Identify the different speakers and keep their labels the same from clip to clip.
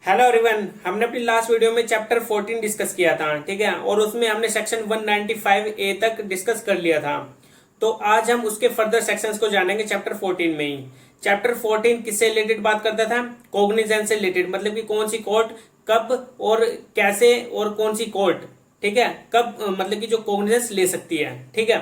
Speaker 1: Hello everyone, हमने अपनी last video में चैप्टर 14 डिस्कस किया था, ठीक है। और उसमें हमने सेक्शन 195A तक डिस्कस कर लिया था। तो आज हम उसके फर्दर सेक्शंस को जानेंगे चैप्टर 14 में ही। चैप्टर 14 किससे रिलेटेड बात करता था? कॉग्निजेंस से रिलेटेड, मतलब कि कौन सी कोर्ट कब और कैसे और कौन सी कोर्ट, ठीक है, कब मतलब कि जो कॉग्निजेंस ले सकती है, ठीक है।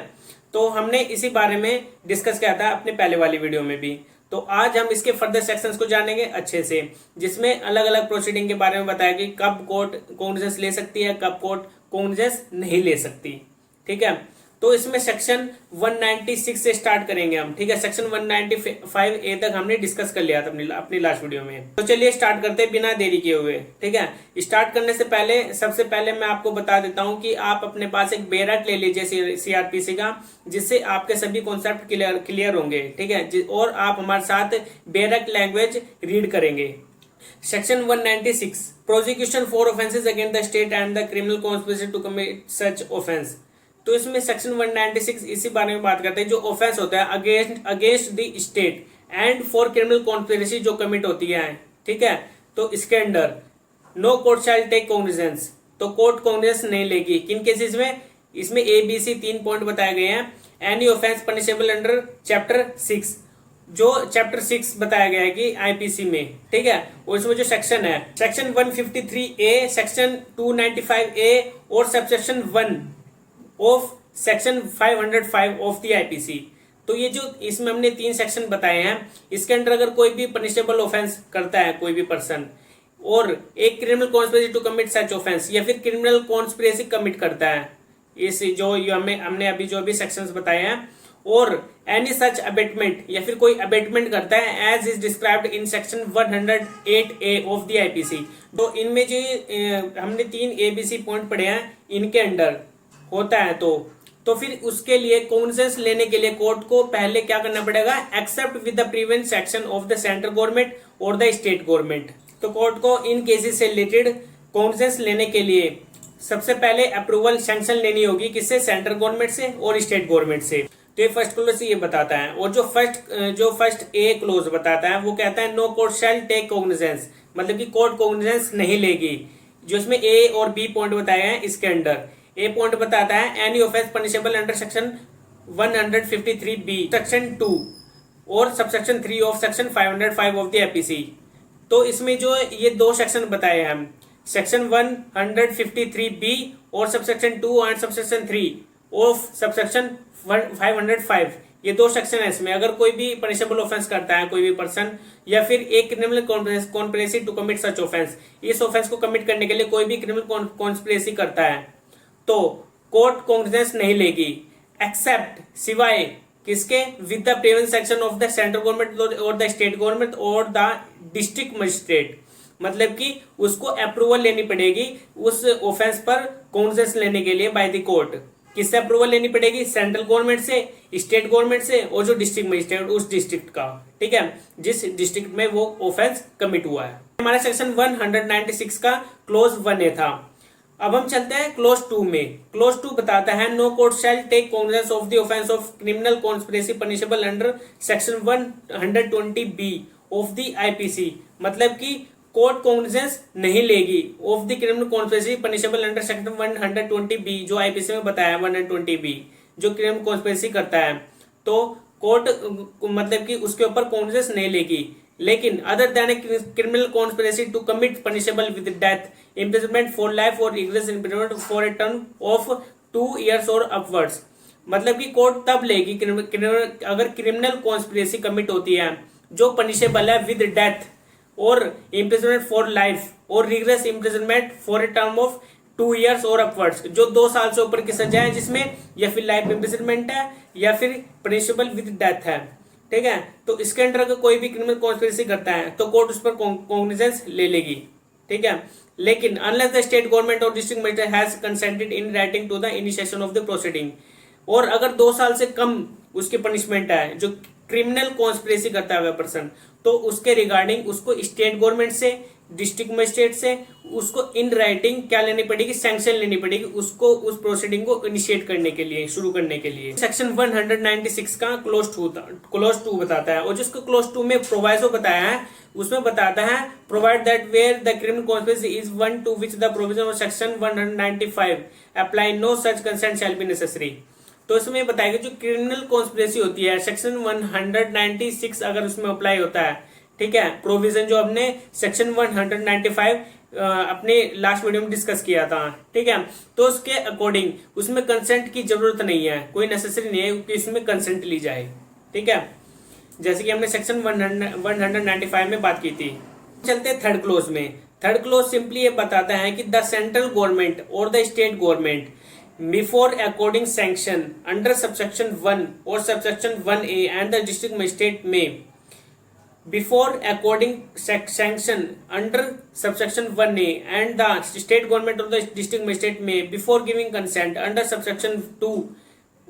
Speaker 1: तो हमने इसी बारे में डिस्कस किया था अपने पहले वाली वीडियो में भी। तो आज हम इसके फर्दर सेक्शंस को जानेंगे अच्छे से, जिसमें अलग अलग प्रोसीडिंग के बारे में बताया कि कब कोर्ट कॉग्निजेंस ले सकती है, कब कोर्ट कॉग्निजेंस नहीं ले सकती, ठीक है। तो इसमें सेक्शन 196 से स्टार्ट करेंगे हम, ठीक है। सेक्शन 195A तक हमने डिस्कस कर लिया था अपनी लास्ट वीडियो में। तो चलिए स्टार्ट करते हैं बिना देरी किए हुए, ठीक है। स्टार्ट करने से पहले सबसे पहले मैं आपको बता देता हूं कि आप अपने पास एक बेरट ले लीजिए सीआरपीसी का, जिससे आपके सभी कॉन्सेप्ट क्लियर होंगे, ठीक है। और आप हमारे साथ बेरट लैंग्वेज रीड करेंगे। Section 196 prosecution for offences against the state and the criminal conspiracy to commit such offence. तो इसमें सेक्शन 196 इसी बारे में बात करते हैं, जो ऑफेंस होता है against the state and for criminal conspiracy जो कमिट होती है, ठीक है। तो इसके under no court shall take cognizance, तो कोर्ट कॉग्निजेंस नहीं लेगी। किन केसेस में? इसमें ABC 3 पॉइंट बताए गए हैं। Any offence punishable under chapter 6, जो चैप्टर 6 बताया गया है कि आईपीसी में, ठीक है। और इसमें जो सेक्शन है सेक्शन 153A, सेक्शन 295A और subsection 1 of section 505 of the IPC. तो ये जो इसमें हमने 3 सेक्शन बताए हैं, इसके अंडर अगर कोई भी पनिशेबल ऑफेंस करता है कोई भी पर्सन, और एक criminal conspiracy to commit such offence या फिर क्रिमिनल कॉन्स्पिरेसी कमिट करता है, इस जो हमने अभी जो भी सेक्शंस बताए हैं, और एनी सच अबेटमेंट या फिर कोई अबेटमेंट करता है as is described in section 108A of the IPC. तो इनमें जो हमने 3 ABC पॉइंट पढ़े हैं, इनके अंडर होता है तो फिर उसके लिए कॉग्निजेंस लेने के लिए कोर्ट को पहले क्या करना पड़ेगा? Except with the previous action of the central government और द स्टेट गवर्नमेंट। तो कोर्ट को इन केसेस से रिलेटेड कॉग्निजेंस लेने के लिए सबसे पहले अप्रूवल सैंक्शन लेनी होगी, किससे? सेंट्रल गवर्नमेंट से और स्टेट गवर्नमेंट से। तो ये फर्स्ट क्लोज ये बताता है। और जो फर्स्ट ए क्लोज बताता है वो कहता है no court shall take cognizance, मतलब कि कोर्ट कॉग्निजेंस नहीं लेगी। जो इसमें A और B पॉइंट बताए हैं, इसके अंडर ए पॉइंट बताता है any offence punishable under section 153B section 2 और subsection 3 of section 505 of the IPC. तो इसमें जो ये 2 सेक्शन बताए हैं हम, सेक्शन 153B और subsection 2 and subsection 3 of subsection 505, ये 2 सेक्शन है। इसमें अगर कोई भी पनिशेबल ऑफेंस करता है कोई भी पर्सन, या फिर एक criminal conspiracy to commit such offence, इस ऑफेंस को कमिट करने के लिए कोई भी क्रिमिनल कॉन्स्पिरेसी करता है, तो कोर्ट कॉग्निजेंस नहीं लेगी, एक्सेप्ट सिवाय किसके? With the previous section of the central government और द स्टेट गवर्नमेंट और द डिस्ट्रिक्ट मजिस्ट्रेट। मतलब कि उसको अप्रूवल लेनी पड़ेगी उस ऑफेंस पर कॉग्निजेंस लेने के लिए बाय द कोर्ट। किससे अप्रूवल लेनी पड़ेगी? सेंट्रल गवर्नमेंट से, स्टेट गवर्नमेंट से, और जो डिस्ट्रिक्ट मजिस्ट्रेट उस डिस्ट्रिक्ट का, ठीक है, जिस डिस्ट्रिक्ट में वो ऑफेंस कमिट हुआ है। हमारा सेक्शन 196 का क्लोज 1A था। अब हम चलते हैं क्लोज 2 में। क्लोज 2 बताता है no court shall take cognizance of the offence of criminal conspiracy punishable under section 120B of the IPC. मतलब कि कोर्ट कॉग्निजेंस नहीं लेगी of the criminal conspiracy punishable under section 120B, जो आईपीसी में बताया 120B, जो क्रिमिनल कॉन्स्पिरेसी करता है, तो कोर्ट मतलब कि उसके ऊपर कॉग्निजेंस नहीं लेगी। लेकिन other than criminal conspiracy to commit punishable with death, imprisonment for life और rigorous imprisonment for a term of 2 years और upwards। मतलब कि कोर्ट तब लेगी अगर क्रिमिनल कॉन्स्पिरेसी कमिट होती है जो पनिशेबल है विद डेथ और imprisonment for life और rigorous imprisonment for a term of 2 years और upwards, जो 2 साल से ऊपर की सजा है, जिसमें या फिर लाइफ इम्प्रिजनमेंट है या फिर पनिशेबल विद डेथ है, ठीक है। तो इसके अंडर अगर कोई भी क्रिमिनल कॉन्स्पिरेसी करता है तो कोर्ट उस पर कॉग्निजेंस ले लेगी, ठीक है। लेकिन अनलेस द स्टेट गवर्नमेंट और district magistrate has consented in writing to the initiation of the proceeding, और अगर 2 साल से कम उसकी पनिशमेंट है जो क्रिमिनल कॉन्स्पिरेसी करता है वह पर्सन, तो उसके रिगार्डिंग उसको स्टेट गवर्नमेंट से डिस्ट्रिक्ट मजिस्ट्रेट से, उसको इन राइटिंग क्या लेनी पड़ेगी, सैंक्शन लेनी पड़ेगी उसको उस प्रोसीडिंग को इनिशिएट करने के लिए, शुरू करने के लिए। सेक्शन 196 का क्लोज 2 बताता है, और जिसको क्लोज 2 में प्रोवाइसो बताया है उसमें बताता है provide that where the criminal conspiracy is one to which the provision of section 195 apply no such consent shall be necessary. तो इसमें बताएगा जो क्रिमिनल कॉन्स्पिरेसी होती है सेक्शन 196 अगर उसमें अप्लाई होता है, ठीक है, प्रोविजन जो हमने सेक्शन 195 अपने लास्ट वीडियो में डिस्कस किया था, ठीक है, तो उसके अकॉर्डिंग उसमें कंसेंट की जरूरत नहीं है, कोई नेसेसरी नहीं है कि इसमें कंसेंट ली जाए, ठीक है, जैसे कि हमने सेक्शन 195 में बात की थी। चलते हैं थर्ड क्लोज में। थर्ड क्लोज सिंपली ये बताता है कि द सेंट्रल गवर्नमेंट और the state government before according sanction under subsection 1 और subsection 1A and the district magistrate में before according sanction under subsection 1A and the state government or the district magistrate may before giving consent under subsection 2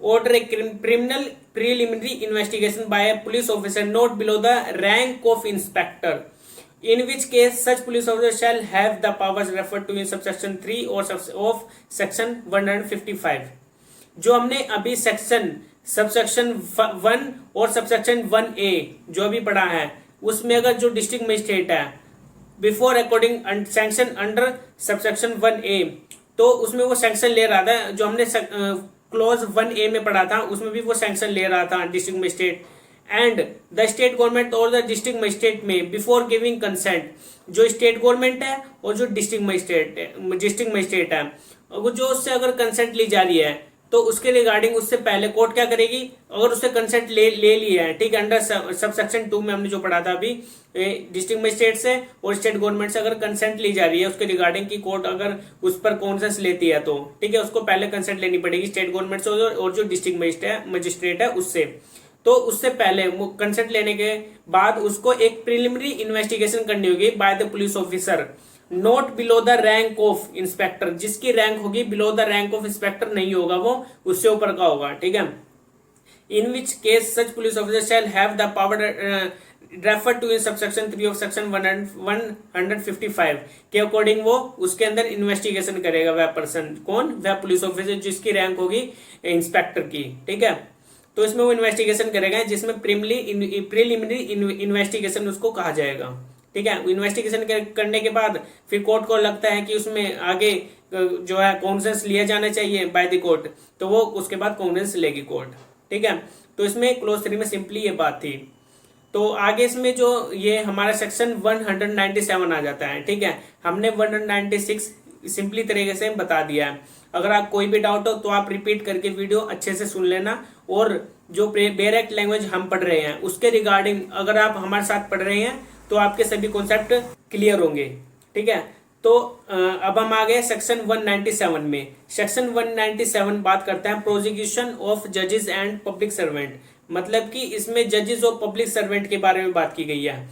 Speaker 1: order a criminal preliminary investigation by a police officer not below the rank of inspector, in which case such police officer shall have the powers referred to in subsection 3 or of section 155। जो हमने अभी subsection 1 और subsection 1A जो अभी पढ़ा है उसमें अगर जो डिस्ट्रिक्ट मजिस्ट्रेट है before according sanction under subsection 1A तो उसमें वो सैंक्शन ले रहा था, जो हमने क्लॉज 1A में पढ़ा था उसमें भी वो सैंक्शन ले रहा था district magistrate, and the state government और द डिस्ट्रिक्ट मजिस्ट्रेट में बिफोर गिविंग कंसेंट, जो स्टेट गवर्नमेंट है और जो डिस्ट्रिक्ट मजिस्ट्रेट है वो जो उससे अगर कंसेंट ली जा रही है तो उसके रिगार्डिंग उससे पहले कोर्ट क्या करेगी, अगर उससे कंसेंट ले लिया है, ठीक है, अंडर सबसेक्शन 2 में हमने जो पढ़ा था अभी डिस्ट्रिक्ट मजिस्ट्रेट से और स्टेट गवर्नमेंट से अगर कंसेंट ली जा रही है उसके रिगार्डिंग की कोर्ट अगर उस पर कॉन्सेंस लेती है तो ठीक है उसको पहले कंसेंट लेनी पड़ेगी स्टेट गवर्नमेंट से और जो डिस्ट्रिक्ट मजिस्ट्रेट है उससे। तो उससे पहले कंसेंट लेने के बाद उसको एक प्रिलिमिनरी इन्वेस्टिगेशन करनी होगी by the police officer not below the rank of inspector, जिसकी रैंक होगी below the rank of inspector नहीं होगा, वो उससे ऊपर का होगा, ठीक है। In which case such police officer shall have the power refer to in subsection 3 of section 155 के अकॉर्डिंग वो उसके अंदर इन्वेस्टिगेशन करेगा वह पर्सन, कौन, वह पुलिस ऑफिसर जिसकी रैंक होगी इंस्पेक्टर की, ठीक है। तो इसमें वो इन्वेस्टिगेशन करेगा जिसमें प्रिलिमिनरी इन्वेस्टिगेशन उसको कहा जाएगा, ठीक है। इन्वेस्टिगेशन करने के बाद फिर कोर्ट को लगता है कि उसमें आगे जो है कॉन्सेंस लिया जाना चाहिए बाय द कोर्ट, तो वो उसके बाद कॉन्सेंस लेगी कोर्ट, ठीक है। तो इसमें क्लोज 3 में सिंपली ये बात थी। तो आगे इसमें जो ये हमारा सेक्शन 197 आ जाता है, ठीक है। हमने 196 सिंपली तरीके से बता दिया है। अगर आप कोई भी डाउट हो तो आप रिपीट करके वीडियो अच्छे से सुन लेना, और जो बेयर एक्ट लैंग्वेज हम पढ़ रहे हैं उसके रिगार्डिंग अगर आप हमारे साथ पढ़ रहे हैं तो आपके सभी कॉन्सेप्ट क्लियर होंगे, ठीक है। तो अब हम आ गए सेक्शन 197 में। सेक्शन 197 बात करता है प्रोसिक्यूशन ऑफ जजेस एंड पब्लिक सर्वेंट, मतलब कि इसमें जजेस और पब्लिक सर्वेंट के बारे में बात की गई है।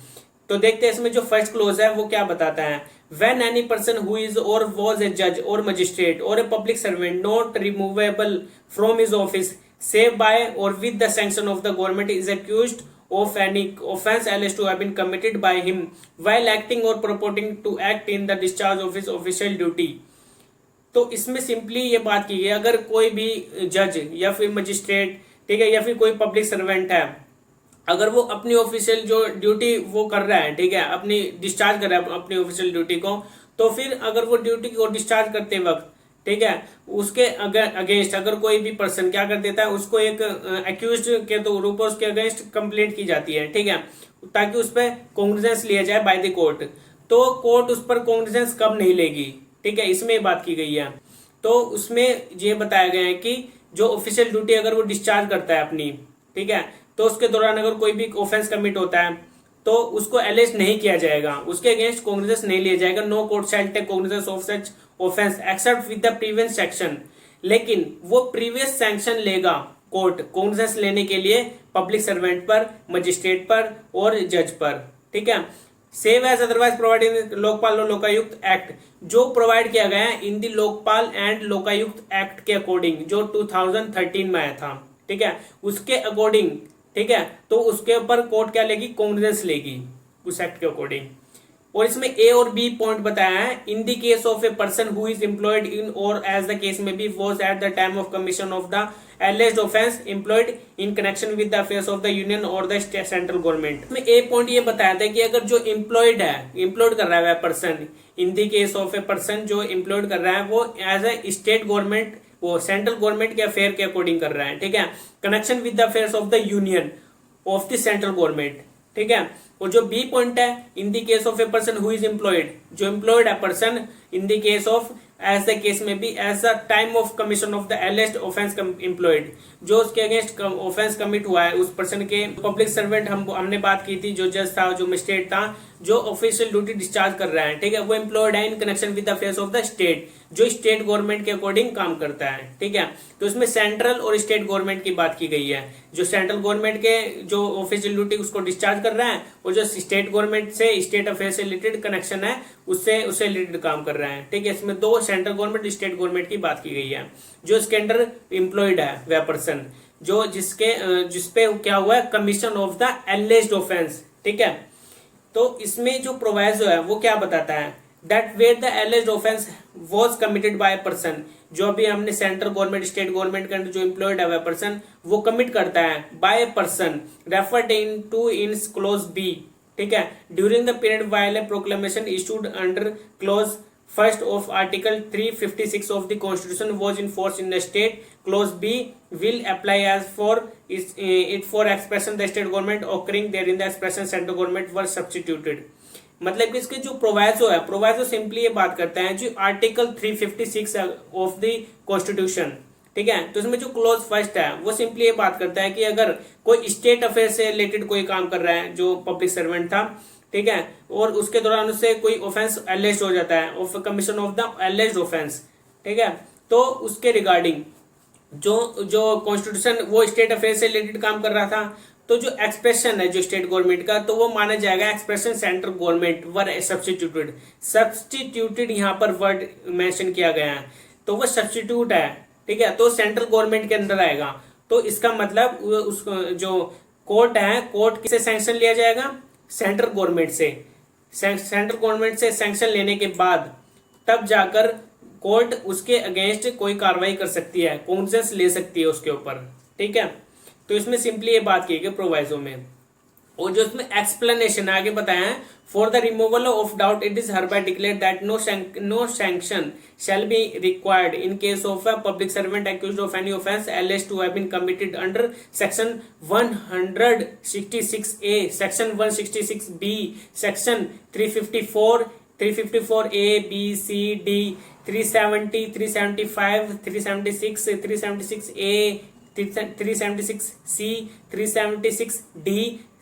Speaker 1: तो देखते हैं इसमें जो फर्स्ट क्लोज है वो क्या बताता है। When any person who is और वाज ए जज और मजिस्ट्रेट और a public servant not removable from his office save by और with the sanction of the government is accused of any offense alleged to have been committed by him while acting or purporting to act in the discharge of his official duty। तो इसमें simply ये बात की है अगर कोई भी जज या फिर मजिस्ट्रेट, ठीक है, या फिर कोई पब्लिक सर्वेंट है, अगर वो अपनी ऑफिशियल जो ड्यूटी वो कर रहा है, ठीक है, अपनी डिस्चार्ज कर रहा है अपनी ऑफिशियल ड्यूटी को, तो फिर अगर वो ड्यूटी को डिस्चार्ज करते वक्त, ठीक है, उसके अगेंस्ट अगर कोई भी पर्सन क्या कर देता है उसको एक एक्यूज्ड के तो रूप में उसके अगेंस्ट कंप्लेंट की जाती है, ठीक है, ताकि उस पर कॉग्निजेंस लिया जाए बाय द कोर्ट। तो कोर्ट उस पर कॉग्निजेंस कब नहीं लेगी, ठीक है, इसमें बात की गई है। तो उसमें ये बताया गया है कि जो ऑफिशियल ड्यूटी अगर वो डिस्चार्ज करता है अपनी, ठीक है, तो उसके दौरान अगर कोई भी ऑफेंस कमिट होता है तो उसको एलिस्ट नहीं किया जाएगा, उसके अगेंस्ट कॉग्निजेंस नहीं लिया जाएगा। No court shall take cognizance of such offence except with the previous section, लेकिन वो प्रीवियस सैंक्शन लेगा कोर्ट कॉग्निजेंस लेने के लिए पब्लिक सर्वेंट पर, मजिस्ट्रेट पर और जज पर, ठीक है। Save as otherwise provide in Lokpal और लोकायुक्त एक्ट, जो प्रोवाइड किया गया है in the Lokpal and Lokayukta act के अकॉर्डिंग जो 2013 में आया था, ठीक है, उसके अकॉर्डिंग, ठीक है, तो उसके ऊपर कोर्ट क्या लेगी, कॉग्निजेंस लेगी उस एक्ट के अकॉर्डिंग। और इसमें ए और बी पॉइंट बताया है। In the case of a person who is employed in or as the case may be was at the time of commission of the alleged offence employed in connection with the affairs of the union or the central government. में A point ये बताया था कि अगर जो employed है, employed कर रहा है वह person, in the case of a person जो एम्प्लॉयड कर रहा है वो एज ए स्टेट गवर्नमेंट, वो सेंट्रल गवर्नमेंट के अफेयर के अकॉर्डिंग कर रहा है, ठीक है, connection with the affairs of the union of the central government, ठीक है। और जो बी पॉइंट है, in the case of a person who is employed, जो एम्प्लॉयड है person, in the case of as the case में भी as the time of commission of the alleged offence employed, जो उसके अगेंस्ट ऑफेंस कमिट हुआ है उस person के, पब्लिक सर्वेंट हमने बात की थी, जो जज था, जो मजिस्ट्रेट था, जो ऑफिशियल ड्यूटी डिस्चार्ज कर रहा है, ठीक है, वो एम्प्लॉयड है इन connection with the affairs of the state, जो स्टेट गवर्नमेंट के अकॉर्डिंग काम करता है, ठीक है। तो इसमें सेंट्रल और स्टेट गवर्नमेंट की बात की गई है। जो सेंट्रल गवर्नमेंट के जो ऑफिशियल ड्यूटी उसको डिस्चार्ज कर रहा है, और जो स्टेट गवर्नमेंट से, स्टेट अफेयर से रिलेटेड कनेक्शन है उससे रिलेटेड काम कर रहा है, ठीक है। इसमें दो सेंट्रल गवर्नमेंट, स्टेट गवर्नमेंट की बात की गई है। जो इसके अंडर एम्प्लॉयड है वह पर्सन, जो जिसपे क्या हुआ है, commission of the alleged offence, ठीक है। तो इसमें जो प्रोवाइजो है वो क्या बताता है, that where the alleged offence was committed by person, जो अभी हमने सेंट्रल गवर्नमेंट, स्टेट गवर्नमेंट के अंदर जो एम्प्लॉयड है वह पर्सन वो कमिट करता है by person referred in to in clause B, ठीक है, during the period while a proclamation issued under clause first of article 356 of the constitution was in force in the state. Clause B will apply as for it for expression the state government occurring therein the expression central government was substituted. मतलब कि इसके जो proviso है, proviso simply ये बात करता है जो आर्टिकल 356 ऑफ द कॉन्स्टिट्यूशन, ठीक है। तो इसमें जो क्लोज फर्स्ट है वो सिंपली ये बात करता है कि अगर कोई स्टेट अफेयर से रिलेटेड कोई काम कर रहा है, जो पब्लिक सर्वेंट था, ठीक है, और उसके दौरान उससे कोई ऑफेंस एलिज्ड हो जाता है, of commission of the alleged offence, ठीक है, तो उसके रिगार्डिंग जो कॉन्स्टिट्यूशन वो स्टेट अफेयर से रिलेटेड काम कर रहा था, तो जो एक्सप्रेशन है जो स्टेट गवर्नमेंट का, तो वो माना जाएगा एक्सप्रेशन सेंट्रल गवर्नमेंट वर सब्सटीट्यूटेड यहाँ पर वर्ड मेंशन किया गया है, तो वो सब्सटीट्यूट है, ठीक है, तो सेंट्रल गवर्नमेंट के अंदर आएगा। तो इसका मतलब उसको जो कोर्ट है, कोर्ट किससे सैंक्शन लिया जाएगा, सेंट्रल गवर्नमेंट से, सेंट्रल गवर्नमेंट से सैंक्शन लेने के बाद तब जाकर कोर्ट उसके अगेंस्ट कोई कार्रवाई कर सकती है, कॉन्सेस ले सकती है उसके ऊपर, ठीक है। तो इसमें सिंपली ये बात की गई प्रोवाइजो में। और जो इसमें एक्सप्लेनेशन आगे बताया है, for the removal of doubt it is hereby declare that no sanction shall be required in case of a public servant accused of any offence alleged to have been committed under section 166A, section 166B, section 354A, B, C, D, 370, 375, 376, 376A, 376C, 376D,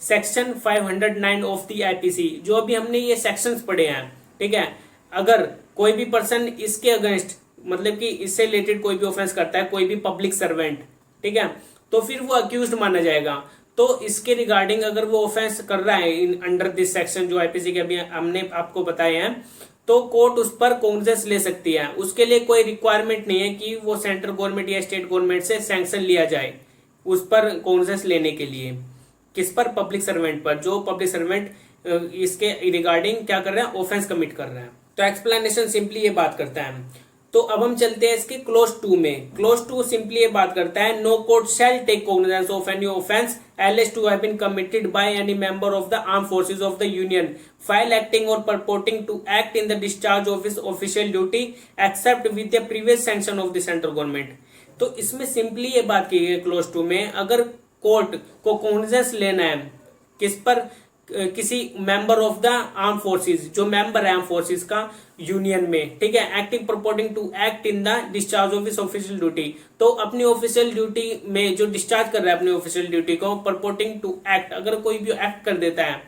Speaker 1: section 509 of the IPC. जो अभी हमने ये sections पढ़े हैं, ठीक है, अगर कोई भी पर्सन इसके अगेंस्ट, मतलब कि इससे रिलेटेड कोई भी ऑफेंस करता है, कोई भी पब्लिक सर्वेंट, ठीक है, तो फिर वो अक्यूज्ड माना जाएगा। तो इसके रिगार्डिंग अगर वो ऑफेंस कर रहा है अंडर दिस सेक्शन जो आईपीसी के अभी हमने आपको बताए हैं, तो कोर्ट उस पर कॉन्सेस ले सकती है। उसके लिए कोई रिक्वायरमेंट नहीं है कि वो सेंट्रल गवर्नमेंट या स्टेट गवर्नमेंट से सैंक्शन लिया जाए उस पर कॉन्सेस लेने के लिए। किस पर, पब्लिक सर्वेंट पर, जो पब्लिक सर्वेंट इसके रिगार्डिंग क्या कर रहा है, ऑफेंस कमिट कर रहा है। तो एक्सप्लेनेशन सिंपली ये बात करता है। तो अब हम चलते हैं इसके क्लोज 2 में। क्लोज 2 सिंपली ये बात करता है, no court shall take cognizance of any offence alleged to have been committed by any member of the armed forces of the union while acting or purporting to act in the discharge of his official duty except with the previous sanction of the central government। तो इसमें simply ये बात की है close 2 में, अगर court को cognizance लेना है किस पर, किसी member of the arm forces, जो मेंबर है आर्म फोर्सेस का यूनियन में, ठीक है, acting proporting to act in the discharge of his official duty, तो अपनी ऑफिशियल ड्यूटी में जो डिस्चार्ज कर रहा है अपनी ऑफिशियल ड्यूटी को, प्रपोर्टिंग टू एक्ट, अगर कोई भी एक्ट कर देता है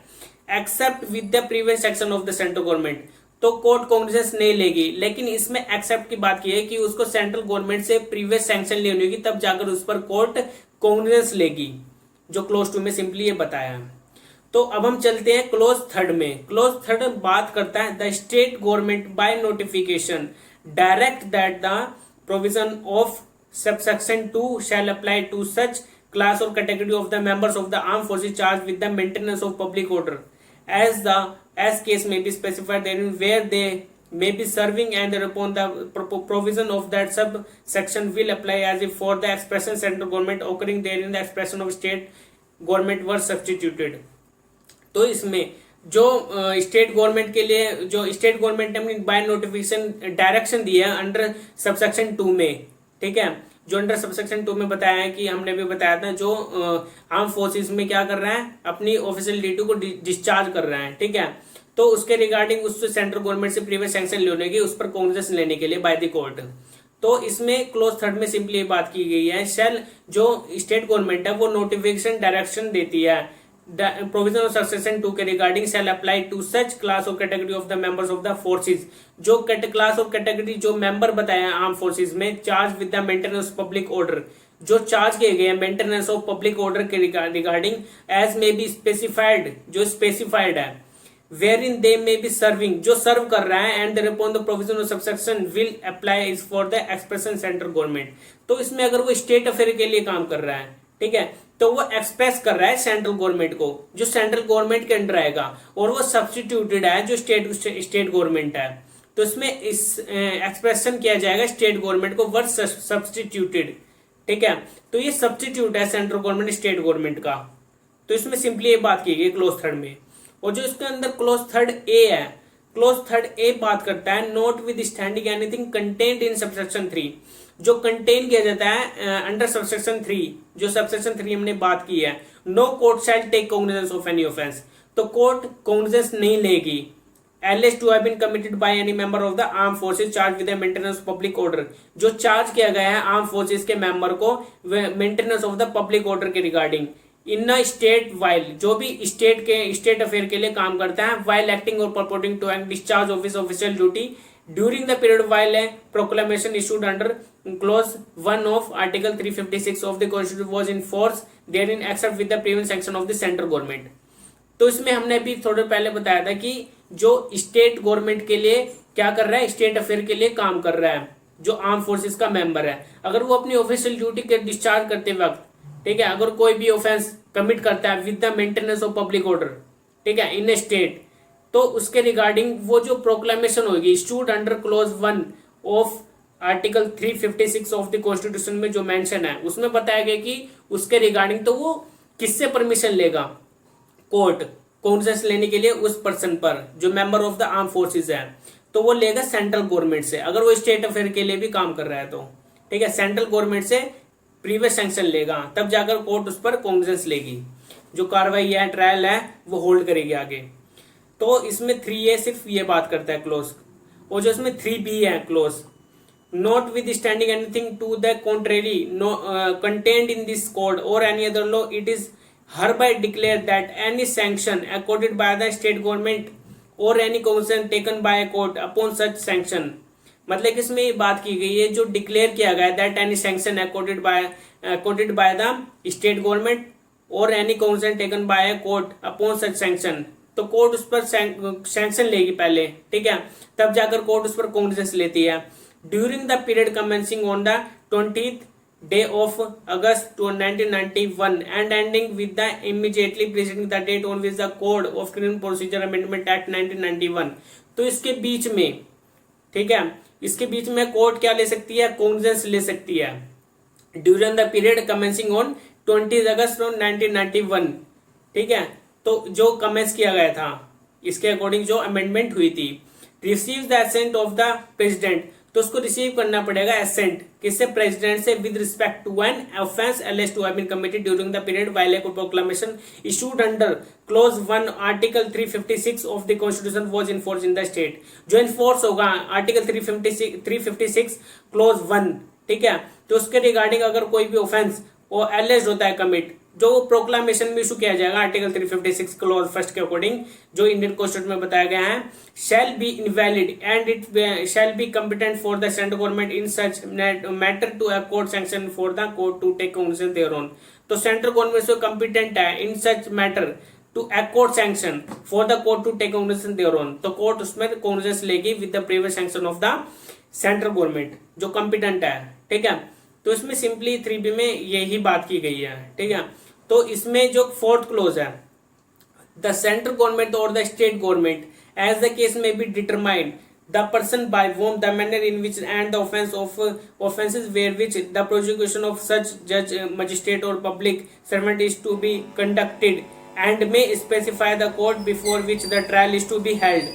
Speaker 1: except with the previous section of the central government, तो कोर्ट कॉग्निजेंस नहीं लेगी। लेकिन इसमें एक्सेप्ट की बात की है कि उसको सेंट्रल गवर्नमेंट से प्रीवियस सैंक्शन लेनी होगी, तब जाकर उस पर कोर्ट कॉग्निजेंस लेगी, जो क्लोज 2 में सिंपली ये बताया है। तो अब हम चलते हैं क्लोज 3 में। क्लोज 3 बात करता है, the state government by notification direct that the provision of subsection 2 shall apply to such class or category of the members of the armed forces charged with the maintenance of public order as the as case may be specified therein where they may be serving and thereupon the provision of that subsection will apply as if for the expression central government occurring therein the expression of state government were substituted। तो इसमें जो state government के लिए जो state government ने by notification direction दिया है under subsection 2 में, ठीक है, जो अंडर सबसेक्शन 2 में बताया है कि हमने भी बताया था जो आर्म फोर्सेस में क्या कर रहा है अपनी ऑफिशियल ड्यूटी को डिस्चार्ज कर रहा है, ठीक है, तो उसके रिगार्डिंग उससे सेंट्रल गवर्नमेंट से प्रीवियस सैंक्शन लेने की उस पर कॉग्निजेंस लेने के लिए बाय द कोर्ट। तो इसमें क्लोज 3 में सिंपली बात की गई है शेल जो स्टेट गवर्नमेंट है वो नोटिफिकेशन डायरेक्शन देती है प्रोविजन ऑफ सबसेक्शन 2 के regarding shall apply to such class of category of the members of the forces, जो क्लास ऑफ कैटेगरी जो मेंबर बताया आर्म फोर्सेज में charge with the maintenance public order, जो charge किए गए हैं मेंटेनेंस ऑफ पब्लिक ऑर्डर के regarding as may be specified, जो स्पेसिफाइड है where in they may be serving, जो सर्व कर रहा है and upon the provision of subsection will apply is for the expression central government. तो इसमें अगर वो स्टेट अफेयर के लिए काम कर रहा है, ठीक है, तो वो एक्सप्रेस कर रहा है सेंट्रल गवर्नमेंट को जो सेंट्रल गवर्नमेंट के अंडर आएगा और वो सब्स्टिट्यूटेड है जो स्टेट गवर्नमेंट है, तो इसमें इस एक्सप्रेशन किया जाएगा स्टेट गवर्नमेंट को वर्ड सब्स्टिट्यूटेड, ठीक है, तो ये सब्स्टिट्यूट है सेंट्रल गवर्नमेंट स्टेट गवर्नमेंट का। तो इसमें सिंपली ये बात की गई क्लोज 3 में। और जो इसके अंदर क्लोज 3A है, क्लोज 3A बात करता है note with standing anything content in subsection 3, जो कंटेन किया जाता है अंडर सबसेक्शन 3, जो सबसेक्शन 3 हमने बात की है, no court shall take cognizance of any offence, तो कोर्ट कॉग्निजेंस नहीं लेगी alleged to have been committed by any member of the arm forces charge with the maintenance public order, जो charge किया गया है आर्म फोर्सेज के member को maintenance of the public order के regarding in a state while, जो भी state affair के लिए काम करता है वाइल एक्टिंग और purporting to discharge of official duty during the period while a proclamation issued under clause 1 of article 356 of the constitution was in force therein except with the previous sanction of the central government. तो इसमें हमने भी थोड़े पहले बताया था कि जो स्टेट गवर्नमेंट के लिए क्या कर रहा है, स्टेट अफेयर के लिए काम कर रहा है, जो आर्म फोर्सेस का मेंबर है, अगर वो अपनी ऑफिशियल ड्यूटी के डिस्चार्ज करते वक्त, ठीक है, अगर कोई भी ऑफेंस कमिट करता है with the maintenance of public order, ठीक है, इन ए स्टेट, तो उसके रिगार्डिंग वो जो प्रोक्लेमेशन होगी issued under clause 1 of article 356 of the constitution में जो मेंशन है उसमें बताया गया कि उसके रिगार्डिंग तो वो किससे परमिशन लेगा, कोर्ट कॉग्निजेंस लेने के लिए उस पर्सन पर जो member of the arm forces है, तो वो लेगा सेंट्रल गवर्नमेंट से, अगर वो स्टेट अफेयर के लिए भी काम कर रहा है तो, ठीक है, सेंट्रल गवर्नमेंट से प्रीवियस सैंक्शन लेगा, तब जाकर कोर्ट उस पर कॉग्निजेंस लेगी, जो कार्रवाई है ट्रायल है वो होल्ड करेगी आगे। तो इसमें 3A सिर्फ ये बात करता है क्लोज, और जो इसमें 3B है clause notwithstanding anything to the contrary content in this code और any other law it is hereby declare that any sanction accorded by the state government or any cognizance taken by a court upon such sanction, मतलब कि इसमें ये बात की गई है जो डिक्लेयर किया गया that any sanction accorded by the state government or any cognizance taken by a court upon such sanction, तो कोर्ट उस पर सैंक्शन लेगी पहले, ठीक है, तब जाकर कोर्ट उस पर कॉग्निजेंस लेती है during the period commencing on the 20th day of August 1991 and ending with the immediately preceding the date on which the Code of Criminal Procedure Amendment Act 1991, तो इसके बीच में, ठीक है, इसके बीच में कोर्ट क्या ले सकती है, कॉग्निजेंस ले सकती है during the period commencing on 20 अगस्त 1991, ठीक है, तो जो कमेंस किया गया था इसके अकॉर्डिंग जो अमेंडमेंट हुई थी, receive the assent of the president, तो उसको रिसीव करना पड़ेगा एसेंट किससे, प्रेसिडेंट से with respect to an offence alleged to have been committed during the period while a proclamation issued under clause 1 article 356 of the constitution was in force in the state, जो in force होगा article 356 clause 1, ठीक है, तो उसके regarding अगर कोई भी offence वो एलिज्ड होता है कमिट, जो प्रोक्लामेशन में इशू किया जाएगा आर्टिकल 356 क्लॉज फर्स्ट के अकॉर्डिंग जो इंडियन कॉन्स्टिट्यूशन में बताया गया है, shall be invalid and it shall be competent for the central government in such matter to accord sanction for the court to take cognizance thereon, तो central government से competent है in such matter to accord sanction for the court to take cognizance thereon, तो court उसमें cognizance लेगी with the previous sanction of the central government जो competent है, ठीक है, तो इसमें सिंपली 3B में यही बात की गई है, ठीक है। तो इसमें जो 4th क्लोज है, द सेंट्रल गवर्नमेंट और the state government as the case may be determined the person by whom the manner in which and the offenses where which the prosecution of such judge, magistrate or public servant is to be conducted and may specify the court before which the trial is to be held।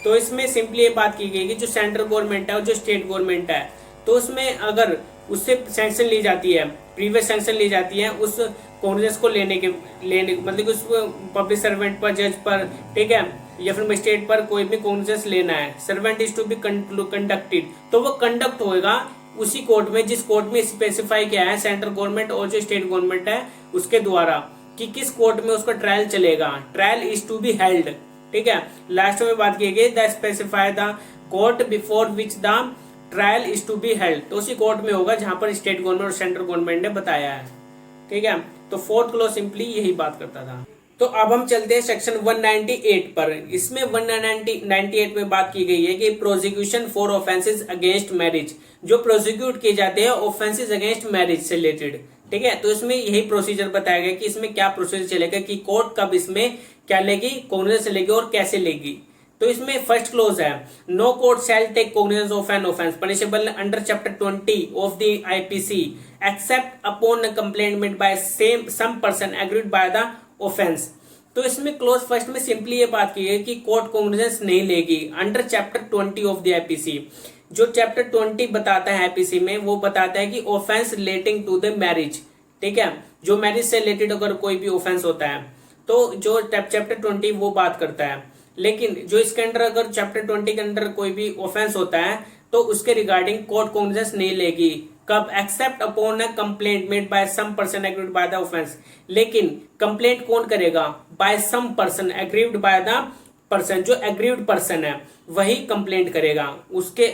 Speaker 1: तो इसमें simply ये बात की गई कि जो central government है और जो स्टेट गवर्नमेंट है, तो उसमें अगर उससे सैंक्शन ली जाती है, प्रीवियस सैंक्शन ली जाती है उस कॉग्निजेंस को लेने मतलब उस पब्लिक सर्वेंट पर, जज पर, ठीक है, या फिर मजिस्ट्रेट पर कोई भी कॉग्निजेंस लेना है, servant is to be conducted, तो वो कंडक्ट होएगा उसी कोर्ट में जिस कोर्ट में स्पेसिफाई किया है सेंट्रल गवर्नमेंट और जो स्टेट गवर्नमेंट है उसके द्वारा कि किस कोर्ट में उसका ट्रायल चलेगा। Trial is to be held, ठीक है। लास्ट में बात की गई the specify the court before which the trial is to be held, तो उसी कोर्ट में होगा जहां पर स्टेट गवर्नमेंट और सेंट्रल गवर्नमेंट ने बताया है, ठीक है। तो फोर्थ क्लॉज सिंपली यही बात करता था। तो अब हम चलते हैं सेक्शन 198 पर। इसमें 198 में बात की गई है कि prosecution for offences against marriage, जो प्रोसिक्यूट किए जाते हैं ऑफेंसेस अगेंस्ट मैरिज से रिलेटेड, ठीक है। तो इसमें यही प्रोसीजर बताया गया कि इसमें क्या प्रोसीजर चलेगा कि कोर्ट कब इसमें क्या लेगी, कॉग्निजेंस लेगी और कैसे लेगी। तो इसमें फर्स्ट क्लोज है no court shall take cognizance of an offence punishable under chapter 20 of the IPC except upon complaint made by some person agreed by the offence. तो इसमें क्लोज फर्स्ट में सिंपली ये बात की है कि कोर्ट कॉग्निजेंस नहीं लेगी under chapter 20 of the IPC. जो चैप्टर 20 बताता है आईपीसी में, वो बताता है कि offence relating to the marriage, ठीक है, जो मैरिज से रिलेटेड अगर कोई भी ऑफेंस होता है तो जो चैप्टर 20 वो बात करता है। लेकिन जो इसके अंदर अगर चैप्टर 20 के अंदर कोई भी ऑफेंस होता है तो उसके रिगार्डिंग कोर्ट कॉग्निजेंस नहीं लेगी। कब? Except upon a complaint made by some person agreed by the offence. लेकिन कंप्लेंट कौन करेगा? By some person agreed by the person, जो एग्रीड पर्सन है वही कंप्लेंट करेगा, उसके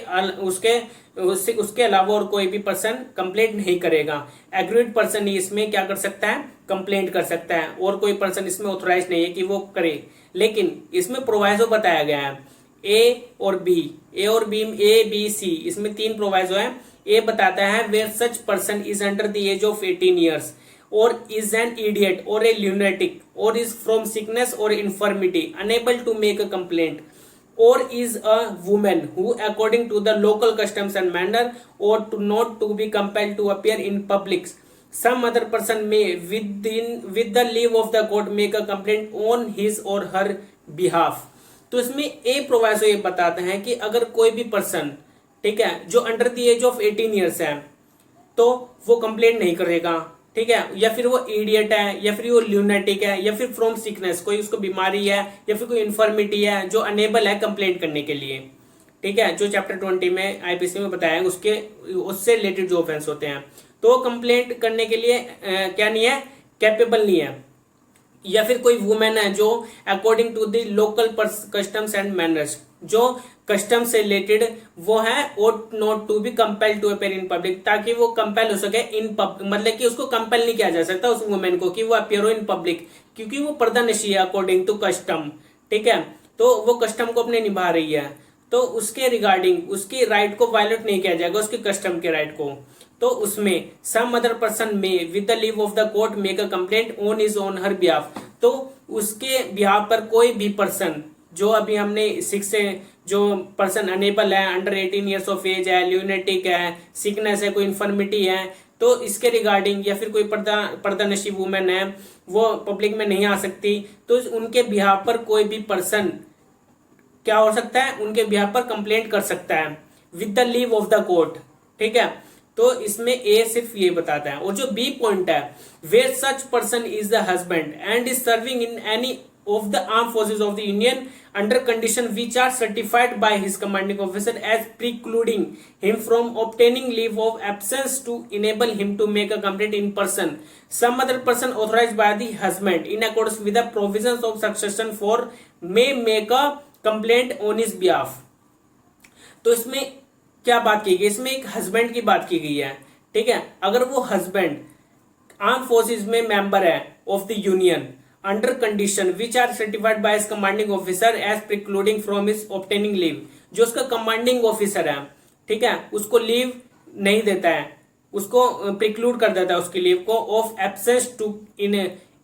Speaker 1: अलावा और कोई भी पर्सन कंप्लेंट नहीं करेगा। एग्रीड पर्सन ही इसमें क्या कर सकता है? कंप्लेंट कर सकता है, और कोई पर्सन इसमें ऑथोराइज नहीं है कि वो करे। लेकिन इसमें प्रोवाइजो बताया गया है ए और बी सी, इसमें 3 प्रोवाइजो है। ए बताता है where such person is under the age of 18 years or is an idiot or a lunatic or is from sickness or infirmity unable to make a complaint or is a woman who according to the local customs and manner or to not to be compelled to appear in public some other person may with the leave of the court make a complaint on his or her behalf। तो इसमें ए proviso ये बताते हैं कि अगर कोई भी person, ठीक है, जो under the age of 18 years है तो वो कंप्लेंट नहीं करेगा, ठीक है, या फिर वो इडियट है, या फिर वो ल्यूनेटिक है, या फिर फ्रॉम सिकनेस, कोई उसको बीमारी है, या फिर कोई इन्फॉर्मिटी है जो अनेबल है कंप्लेंट करने के लिए, ठीक है, जो चैप्टर 20 में आईपीसी में बताया है उससे रिलेटेड जो ऑफेंस होते हैं, तो कंप्लेंट करने के लिए क्या नहीं है? कैपेबल नहीं है। या फिर कोई वुमेन है जो according to the local customs and manners, जो कस्टम से रिलेटेड वो है, और not to be compelled to appear in public, ताकि वो कंपेल हो सके इन मतलब कि उसको कंपेल नहीं किया जा सकता उस वुमेन को कि वो अपेयर हो इन पब्लिक, क्योंकि वो पर्दा नशी है अकॉर्डिंग टू कस्टम, ठीक है, तो वो कस्टम को अपने निभा रही है, तो उसके रिगार्डिंग उसकी राइट को वायलेट नहीं किया जाएगा, उसके कस्टम के राइट को। तो उसमें सम अदर पर्सन में with the leave of the court make a complaint on his on her behalf, तो उसके बिहाफ पर कोई भी पर्सन, जो अभी हमने 6 से जो पर्सन अनेबल है, अंडर 18 ईयर्स ऑफ एज है, ल्यूनेटिक है, सिकनेस है, कोई इन्फर्मिटी है, तो इसके रिगार्डिंग, या फिर कोई पर्दा नशी वुमेन है वो पब्लिक में नहीं आ सकती, तो उनके बिहाफ पर कोई भी पर्सन क्या हो सकता है? उनके बिहाफ पर कंप्लेंट कर सकता है with the leave of the court, ठीक है। तो इसमें ए सिर्फ ये बताता है। और जो बी पॉइंट है, where such person is the husband and is serving in any of the armed forces of the Union under condition which are certified by his commanding officer as precluding him from obtaining leave of absence to enable him to make a complaint in person, some other person authorized by the husband in accordance with the provisions of succession 4 may make a complaint on his behalf। तो इसमें क्या बात की गई? इसमें एक husband की बात की गई है, ठीक है। अगर वो हस्बैंड आर्म फोर्सेज में मेंबर है of the union under condition which are certified by his commanding officer as precluding from his obtaining leave, जो उसका कमांडिंग ऑफिसर है, ठीक है, उसको लीव नहीं देता है, उसको प्रिक्लूड कर देता है उसकी लीव को, of absence to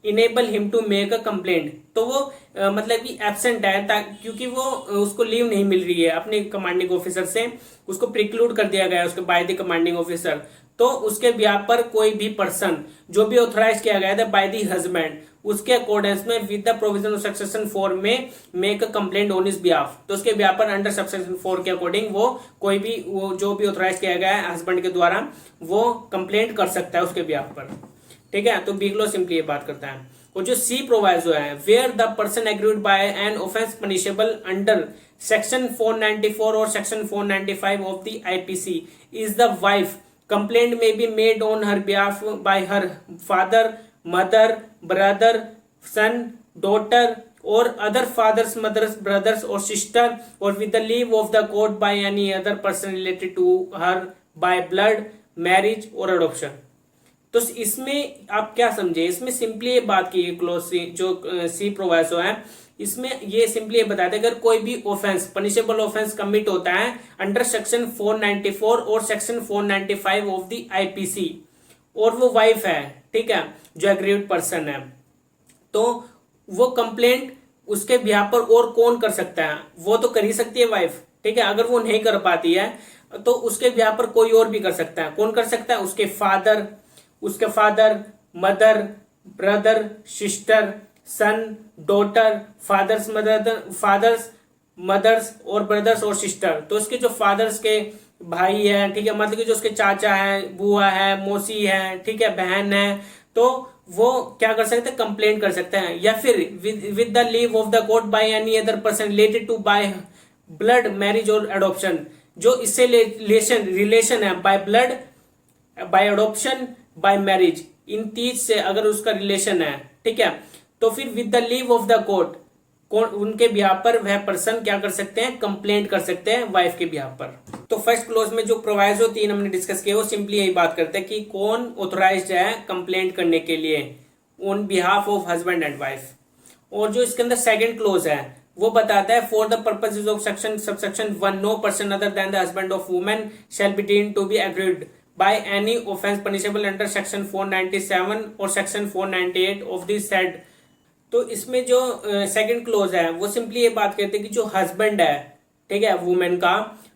Speaker 1: enable him to make a complaint. तो वो मतलब कि एब्सेंट है क्योंकि वो उसको लीव नहीं मिल रही है अपने कमांडिंग ऑफिसर से, उसको प्रिक्लूड कर दिया गया है उसके बाय द कमांडिंग ऑफिसर। तो उसके बिहाफ पर कोई भी पर्सन जो भी ऑथराइज किया गया था बाय द हस्बैंड, उसके अकॉर्डेंस में with the provision of section 4 में make a complaint on his behalf. तो उसके बिहाफ पर अंडर सेक्शन 4 के अकॉर्डिंग वो कोई भी वो जो भी ऑथराइज किया गया है हस्बैंड के द्वारा वो कंप्लेंट कर सकता है उसके बिहाफ पर। ठीक है, तो बी क्लॉज सिंपली ये बात करता है। और जो सी प्रोवाइजो है, where the person agreed by an offence punishable under section 494 और section 495 of the IPC is the wife, complaint may be made on her behalf by her father, mother, brother, son, daughter और other fathers, mothers, brothers और sister और with the leave of the court by any other person related to her by blood, marriage और adoption. तो इसमें आप क्या समझे, इसमें सिंपली ये बात की क्लोज सी जो सी प्रोवाइसो है, इसमें ये सिंपली ये बताते हैं अगर कोई भी ऑफेंस पनिशेबल ऑफेंस कमिट होता है अंडर सेक्शन 494 और सेक्शन 495 ऑफ द आईपीसी और वो वाइफ है, ठीक है, जो एग्रीव्ड पर्सन है, तो वो कंप्लेंट उसके बिहाफ पर और कौन कर सकता है, वो तो कर ही सकती है वाइफ। ठीक है, अगर वो नहीं कर पाती है तो उसके बिहाफ पर कोई और भी कर सकता है। कौन कर सकता है, उसके फादर, मदर, ब्रदर, सिस्टर, सन, डॉटर, फादर्स, मदर्स और ब्रदर्स और सिस्टर। तो उसके जो फादर्स के भाई है, ठीक है, मतलब कि जो उसके चाचा है, बुआ है, मौसी है, ठीक है, बहन है, तो वो क्या कर सकते हैं, कंप्लेंट कर सकते हैं। या फिर with the leave of the court by any other person related to by blood, marriage और अडॉप्शन, जो इससे रिलेशन है by blood, by adoption, by marriage, in these से अगर उसका रिलेशन है, ठीक है, तो फिर with the leave of the court उनके बिहाफ पर वह पर्सन क्या कर सकते हैं, कंप्लेंट कर सकते हैं वाइफ के बिहाफ पर। तो फर्स्ट क्लोज में जो प्रोवाइजो 3 हमने डिस्कस किया वो सिंपली यही बात करते हैं कि कौन ऑथोराइज्ड है कंप्लेंट करने के लिए on behalf of husband and wife. और जो इसके अंदर सेकंड क्लोज है वो बताता है for the purposes of subsection 1 no person other than the husband of women shall be deemed to be agreed by any offense punishable under section 497 और section 498 of the said। तो इसमें जो second close है वो simply ये बात कहते हैं कि जो हस्बैंड है, ठीक है, वुमेन का,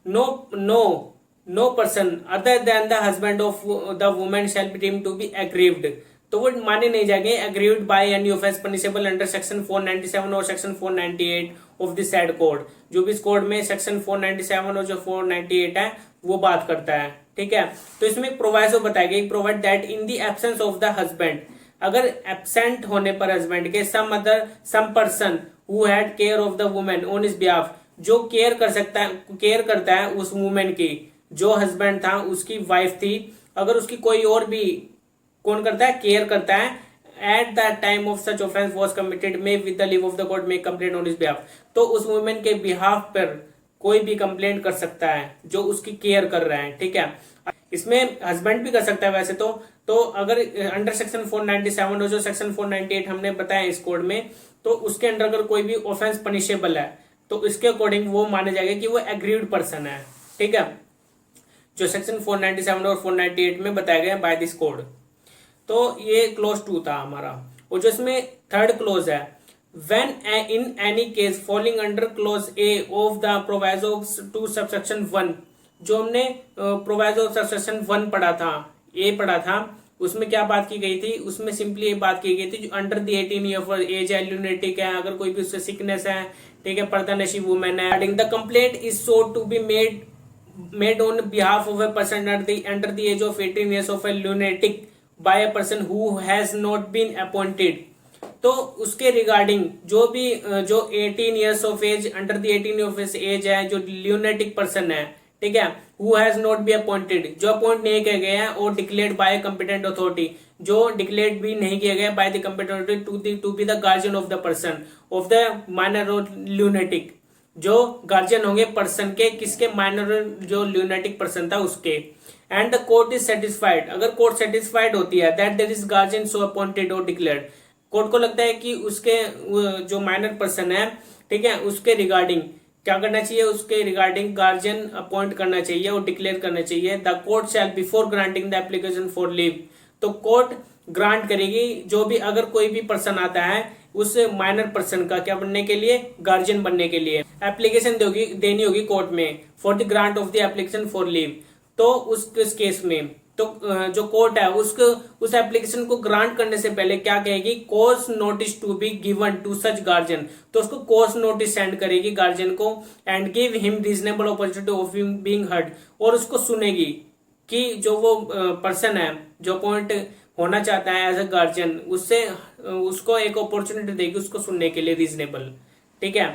Speaker 1: no person other than the husband of the women shall be deemed to be aggrieved. तो वो माने नहीं जाएंगे aggrieved by any offence punishable under section 497 और section 498 of the said code. जो भी इस कोड में सेक्शन 497 और जो 498 है वो बात करता है, ठीक है। तो इसमें प्रोवाइजो बताया गया, provide that in the absence of the husband, अगर एब्सेंट होने पर हस्बैंड के some person who had care of the women on his behalf, जो केयर करता है उस वुमेन की, जो हस्बैंड था उसकी वाइफ थी, अगर उसकी कोई और भी कौन करता है, केयर करता है, eight the time of such offence was committed may with the leave of the court make complaint on his behalf. तो उस वुमेन के बिहाफ पर कोई भी कंप्लेंट कर सकता है जो उसकी केयर कर रहा है, ठीक है। इसमें हस्बैंड भी कर सकता है वैसे तो अगर अंडर सेक्शन 497 और जो सेक्शन 498 हमने बताया इस कोड में, तो उसके अंडर अगर कोई भी ऑफेंस पनिशेबल है तो इसके अकॉर्डिंग वो माने जाएगा कि वो एग्रीव्ड पर्सन है, ठीक है, जो सेक्शन 497 और 498 में बताया गया बाय दिस कोड। तो ये क्लोज 2 था हमारा। और जो इसमें थर्ड क्लोज है, when in any case falling under clause A of the proviso to subsection 1, जो हमने प्रोवाइजो सबसेक्शन 1 पढ़ा था, A पढ़ा था, उसमें क्या बात की गई थी, उसमें सिंपली ये बात की गई थी जो अंडर द 18 ईयर एज है, ल्यूनेटिक है, अगर कोई भी उससे सिकनेस है, ठीक है, पर्दानशी वुमेन है, the complaint is so to be made on behalf of a person under the age of 18 years of a lunatic by a person who has not been appointed. तो उसके रिगार्डिंग जो भी जो 18 years of age, under the 18 year of age है, जो lunatic person है, ठीक है, who has not be appointed, जो अपॉइंट नहीं किया गया है, और डिक्लेयर्ड बाय कॉम्पिटेंट अथॉरिटी, जो डिक्लेयर्ड भी नहीं किया गया by the competent authority to be the guardian of the person of the minor or lunatic, जो गार्जियन होंगे पर्सन के, किसके, माइनर जो ल्यूनेटिक पर्सन था उसके। And the court is satisfied, अगर कोर्ट सेटिस्फाइड होती है that there is guardian so appointed और डिक्लेयर्ड, कोर्ट को लगता है कि उसके जो माइनर पर्सन है, ठीक है, उसके रिगार्डिंग क्या करना चाहिए, उसके रिगार्डिंग गार्जियन अपॉइंट करना चाहिए और डिक्लेयर करना चाहिए। The court shell before granting the application for leave, तो कोर्ट ग्रांट करेगी, जो भी अगर कोई भी पर्सन आता है उस माइनर पर्सन का क्या बनने के लिए, गार्जियन बनने के लिए एप्लीकेशन देनी होगी कोर्ट में for the grant of the application for leave. तो उस केस में तो जो कोर्ट है उसको उस एप्लीकेशन को ग्रांट करने से पहले क्या कहेगी, course notice to be given to such guardian. तो उसको कोर्स नोटिस सेंड करेगी गार्जियन को and give him reasonable opportunity of being heard, और उसको सुनेगी कि जो वो पर्सन है जो अपॉइंट होना चाहता है एज अ गार्जियन, उससे उसको एक अपॉर्चुनिटी देगी उसको सुनने के लिए, रीजनेबल। ठीक है,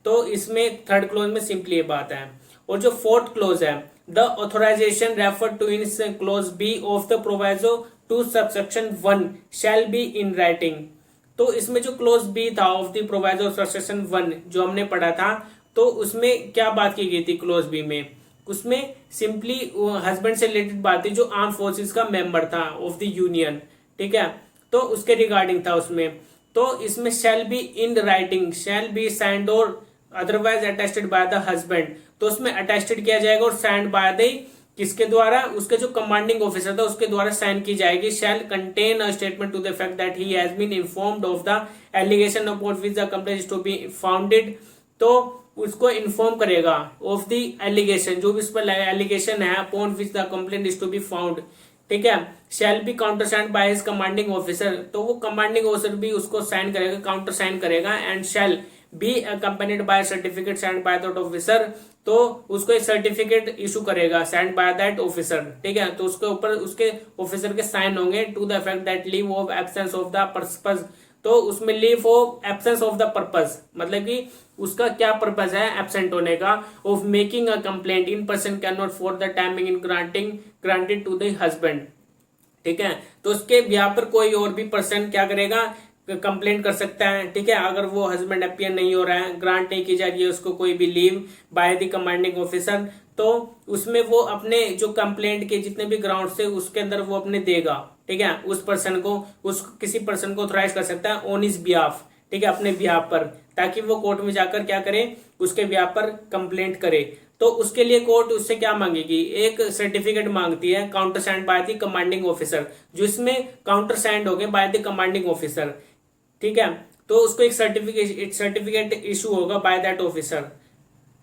Speaker 1: तो इसमें थर्ड क्लोज में सिंपली ये बात है। और जो फोर्थ क्लोज है, the authorisation refer to in clause B of the proviso to subsection 1 shall be in writing. तो इसमें जो क्लोज बी था ऑफ द प्रोवाइजो सबसेक्शन 1 जो हमने पढ़ा था, तो उसमें क्या बात की गई थी क्लोज बी में, उसमें सिंपली हस्बैंड से रिलेटेड बात थी जो आर्म फोर्सेस का मेंबर था ऑफ द यूनियन। ठीक है, तो उसके रिगार्डिंग था उसमें। तो इसमें shall be in writing, shall be signed और otherwise attested by the husband. तो उसमें अटेस्टेड किया जाएगा और साइंड बाय द किसके द्वारा, उसके जो कमांडिंग ऑफिसर था उसके द्वारा साइन की जाएगी। Shall contain a statement to the fact that he has been informed of the allegation upon which the complaint is to be founded. तो उसको इन्फॉर्म करेगा ऑफ द एलिगेशन, जो भी इस पर एलिगेशन है, upon which the complaint is to be found. ठीक है, shall be countersigned by his commanding officer. तो वो कमांडिंग ऑफिसर भी उसको साइन करेगा, काउंटर साइन करेगा। And shall be accompanied by certificate signed by that officer. तो उसको एक सर्टिफिकेट इशू करेगा साइंड बाय दैट ऑफिसर। ठीक है, तो उसके ऊपर उसके ऑफिसर के साइन होंगे to the effect that leave of absence of the purpose. तो उसमें leave of absence of the purpose मतलब कि उसका क्या पर्पस है एब्सेंट होने का, of making a complaint in person can not for the timing in granted to the husband. ठीक है, तो उसके ब्याह पर कोई और भी पर्सन क्या करेगा, कंप्लेंट कर सकता है। ठीक है, अगर वो हस्बैंड अपियर नहीं हो रहा है, ग्रांट नहीं की जा रही है उसको कोई भी leave by the commanding officer, तो उसमें वो अपने जो कंप्लेंट के जितने भी ग्राउंड से उसके अंदर वो अपने देगा। ठीक है, उस पर्सन को किसी पर्सन को ऑथराइज कर सकता है ऑन हिज बिहाफ। ठीक है, अपने बिहाफ पर, ताकि वो कोर्ट में जाकर क्या करे, उसके बिहाफ पर कंप्लेंट करे। तो उसके लिए कोर्ट उससे क्या मांगेगी, एक सर्टिफिकेट मांगती है counter signed by the commanding officer, जिसमें काउंटर साइंड हो गए बाय द कमांडिंग ऑफिसर। ठीक है, तो उसको एक सर्टिफिकेट इशू होगा बाय दैट ऑफिसर।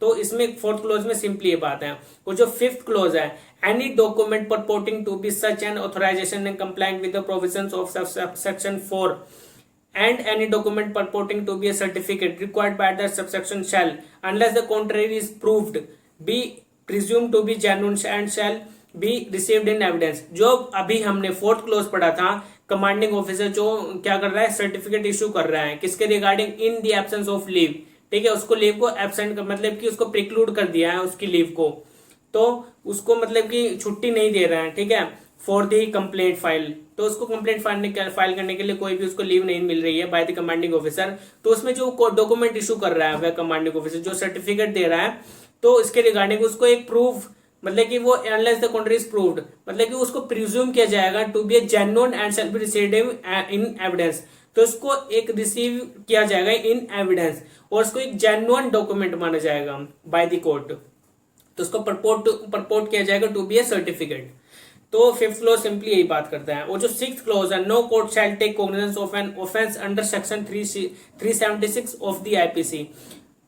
Speaker 1: तो इसमें फोर्थ क्लोज में सिंपली ये बात है। और जो फिफ्थ क्लोज है, any document purporting to be such an authorization and complying with the provisions of section 4 and any document purporting to be a certificate required by that subsection shall, unless the contrary is proved, be presumed to be genuine and shall be received in evidence। जो अभी हमने fourth close पढ़ा था, commanding officer जो क्या कर रहा है, सर्टिफिकेट इशू कर रहा है किसके regarding, in the absence of leave. ठीक है, उसको लीव को एब्सेंट मतलब कि उसको प्रिक्लूड कर दिया है उसकी लीव को, तो उसको मतलब कि छुट्टी नहीं दे रहा है। ठीक है, फॉर दी कंप्लेंट फाइल, तो उसको कंप्लेंट फाइल करने के लिए कोई भी उसको लीव नहीं मिल रही है बाय द कमांडिंग ऑफिसर। तो उसमें जो डॉक्यूमेंट इशू कर रहा है वह कमांडिंग ऑफिसर जो सर्टिफिकेट दे रहा है, तो इसके रिगार्डिंग उसको एक प्रूफ मतलब कि वो unless the contrary is proved मतलब कि उसको प्रिज्यूम किया जाएगा to be a genuine and shall be received in evidence. तो उसको एक रिसीव किया जाएगा इन एविडेंस और उसको एक जेन्युइन डॉक्यूमेंट माना जाएगा बाय द कोर्ट। तो उसको परपोर्ट किया जाएगा टू बी ए सर्टिफिकेट। तो फिफ्थ क्लोज सिंपली यही बात करता है। और जो सिक्स्थ क्लोज है, no court shall take cognizance of an offence under section 376 of the IPC.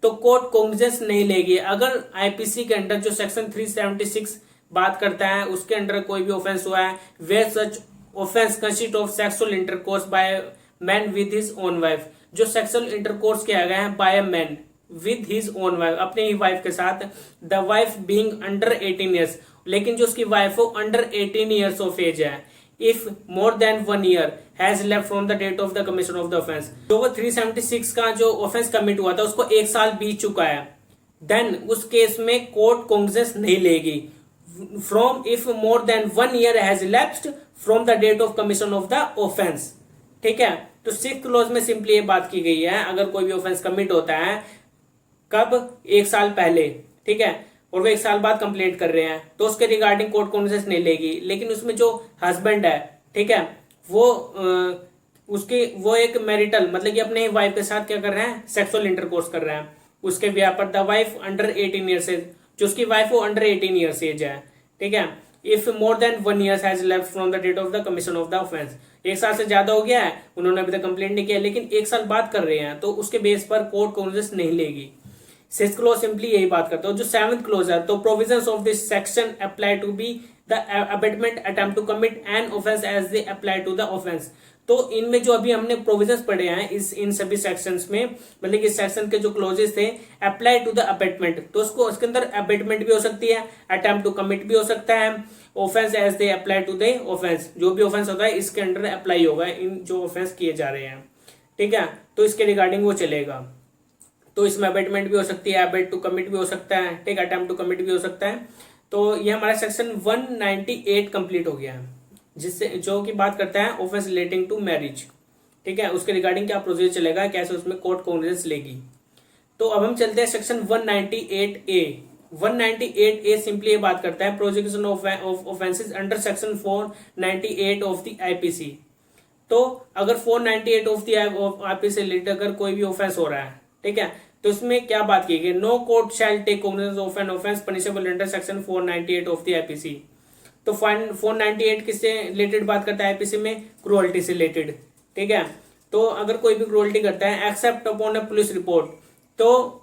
Speaker 1: तो कोर्ट कॉग्निजेंस नहीं लेगी अगर आईपीसी के अंडर जो सेक्शन 376 बात करता है उसके अंडर कोई भी ऑफेंस हुआ है, वे such offence consist of sexual intercourse by man with his own wife. जो सेक्सुअल इंटरकोर्स किया गया है by man with his own wife, अपने ही वाइफ के साथ, the wife being under 18 years, लेकिन जो उसकी वाइफ हो अंडर 18 ईयर्स ऑफ एज है, if more than 1 year has left from the date of the commission of the offence. जो वो 376 का जो ऑफेंस कमिट हुआ था उसको 1 साल बीत चुका है, देन उस केस में कोर्ट कॉग्निजेंस नहीं लेगी। From if more than 1 year has lapsed from the date of commission of the offence. ठीक है, तो सिक्स्थ क्लॉज में सिंपली ये बात की गई है, अगर कोई भी ऑफेंस कमिट होता है कब, 1 साल पहले, ठीक है, और वो 1 साल बाद कंप्लेंट कर रहे हैं, तो उसके रिगार्डिंग कोर्ट कॉग्निजेंस नहीं लेगी। लेकिन उसमें जो हस्बैंड है, ठीक है, वो वो एक मैरिटल मतलब कि अपने वाइफ के साथ क्या कर रहे हैं, सेक्सुअल इंटरकोर्स कर रहे हैं, उसके ब्याह पर the wife under 18 years age, जो उसकी वाइफ वो अंडर 18 ईयर्स एज है, ठीक है, if more than 1 year has left from the date of the commission of the offence, 1 साल से ज्यादा हो गया है, उन्होंने अभी तक कंप्लेंट नहीं किया, लेकिन 1 साल बात कर रहे हैं, तो उसके बेस पर कोर्ट कॉग्निजेंस नहीं लेगी। 6th क्लोज सिंपली यही बात करता है। जो 7th क्लोज है, तो provisions of this section apply to be the abetment attempt to commit an offence as they apply to the offence. तो इनमें जो अभी हमने प्रोविजंस पढ़े हैं इन सभी सेक्शंस में, मतलब इस सेक्शन के जो क्लोजेस थे, अप्लाई टू द अबेटमेंट, तो उसके अंदर अबेटमेंट भी हो सकती है, अटेम्प्ट टू कमिट भी हो सकता है, offence as they apply to the offence, जो भी ऑफेंस होता है इसके अंडर अप्लाई होगा इन जो ऑफेंस किए जा रहे हैं, ठीक है, तो इसके रिगार्डिंग वो चलेगा। तो इसमें अबेटमेंट भी हो सकती है, अबेट टू कमिट भी हो सकता है, ठीक, अटेम्प्ट टू कमिट भी हो सकता है। तो ये हमारा सेक्शन 198 कंप्लीट हो गया है, जिससे जो कि बात करता है ऑफेंस रिलेटिंग टू मैरिज, ठीक है, उसके रिगार्डिंग क्या प्रोसीजर चलेगा, कैसे उसमें कोर्ट कॉग्निजेंस लेगी। तो अब हम चलते हैं सेक्शन 198A। 198A सिंपली ये बात करता है prosecution of offences under section 498 of the IPC. तो अगर 498 ऑफ द आईपीसी रिलेटेड अगर कोई भी ऑफेंस हो रहा है, ठीक है, तो इसमें क्या बात की गई, no court shall take cognizance of an offence punishable under section 498 of the IPC. तो 498 किससे रिलेटेड बात करता है आईपीसी में, क्रुअल्टी से रिलेटेड, ठीक है। तो अगर कोई भी क्रुअल्टी करता है except upon a police report, तो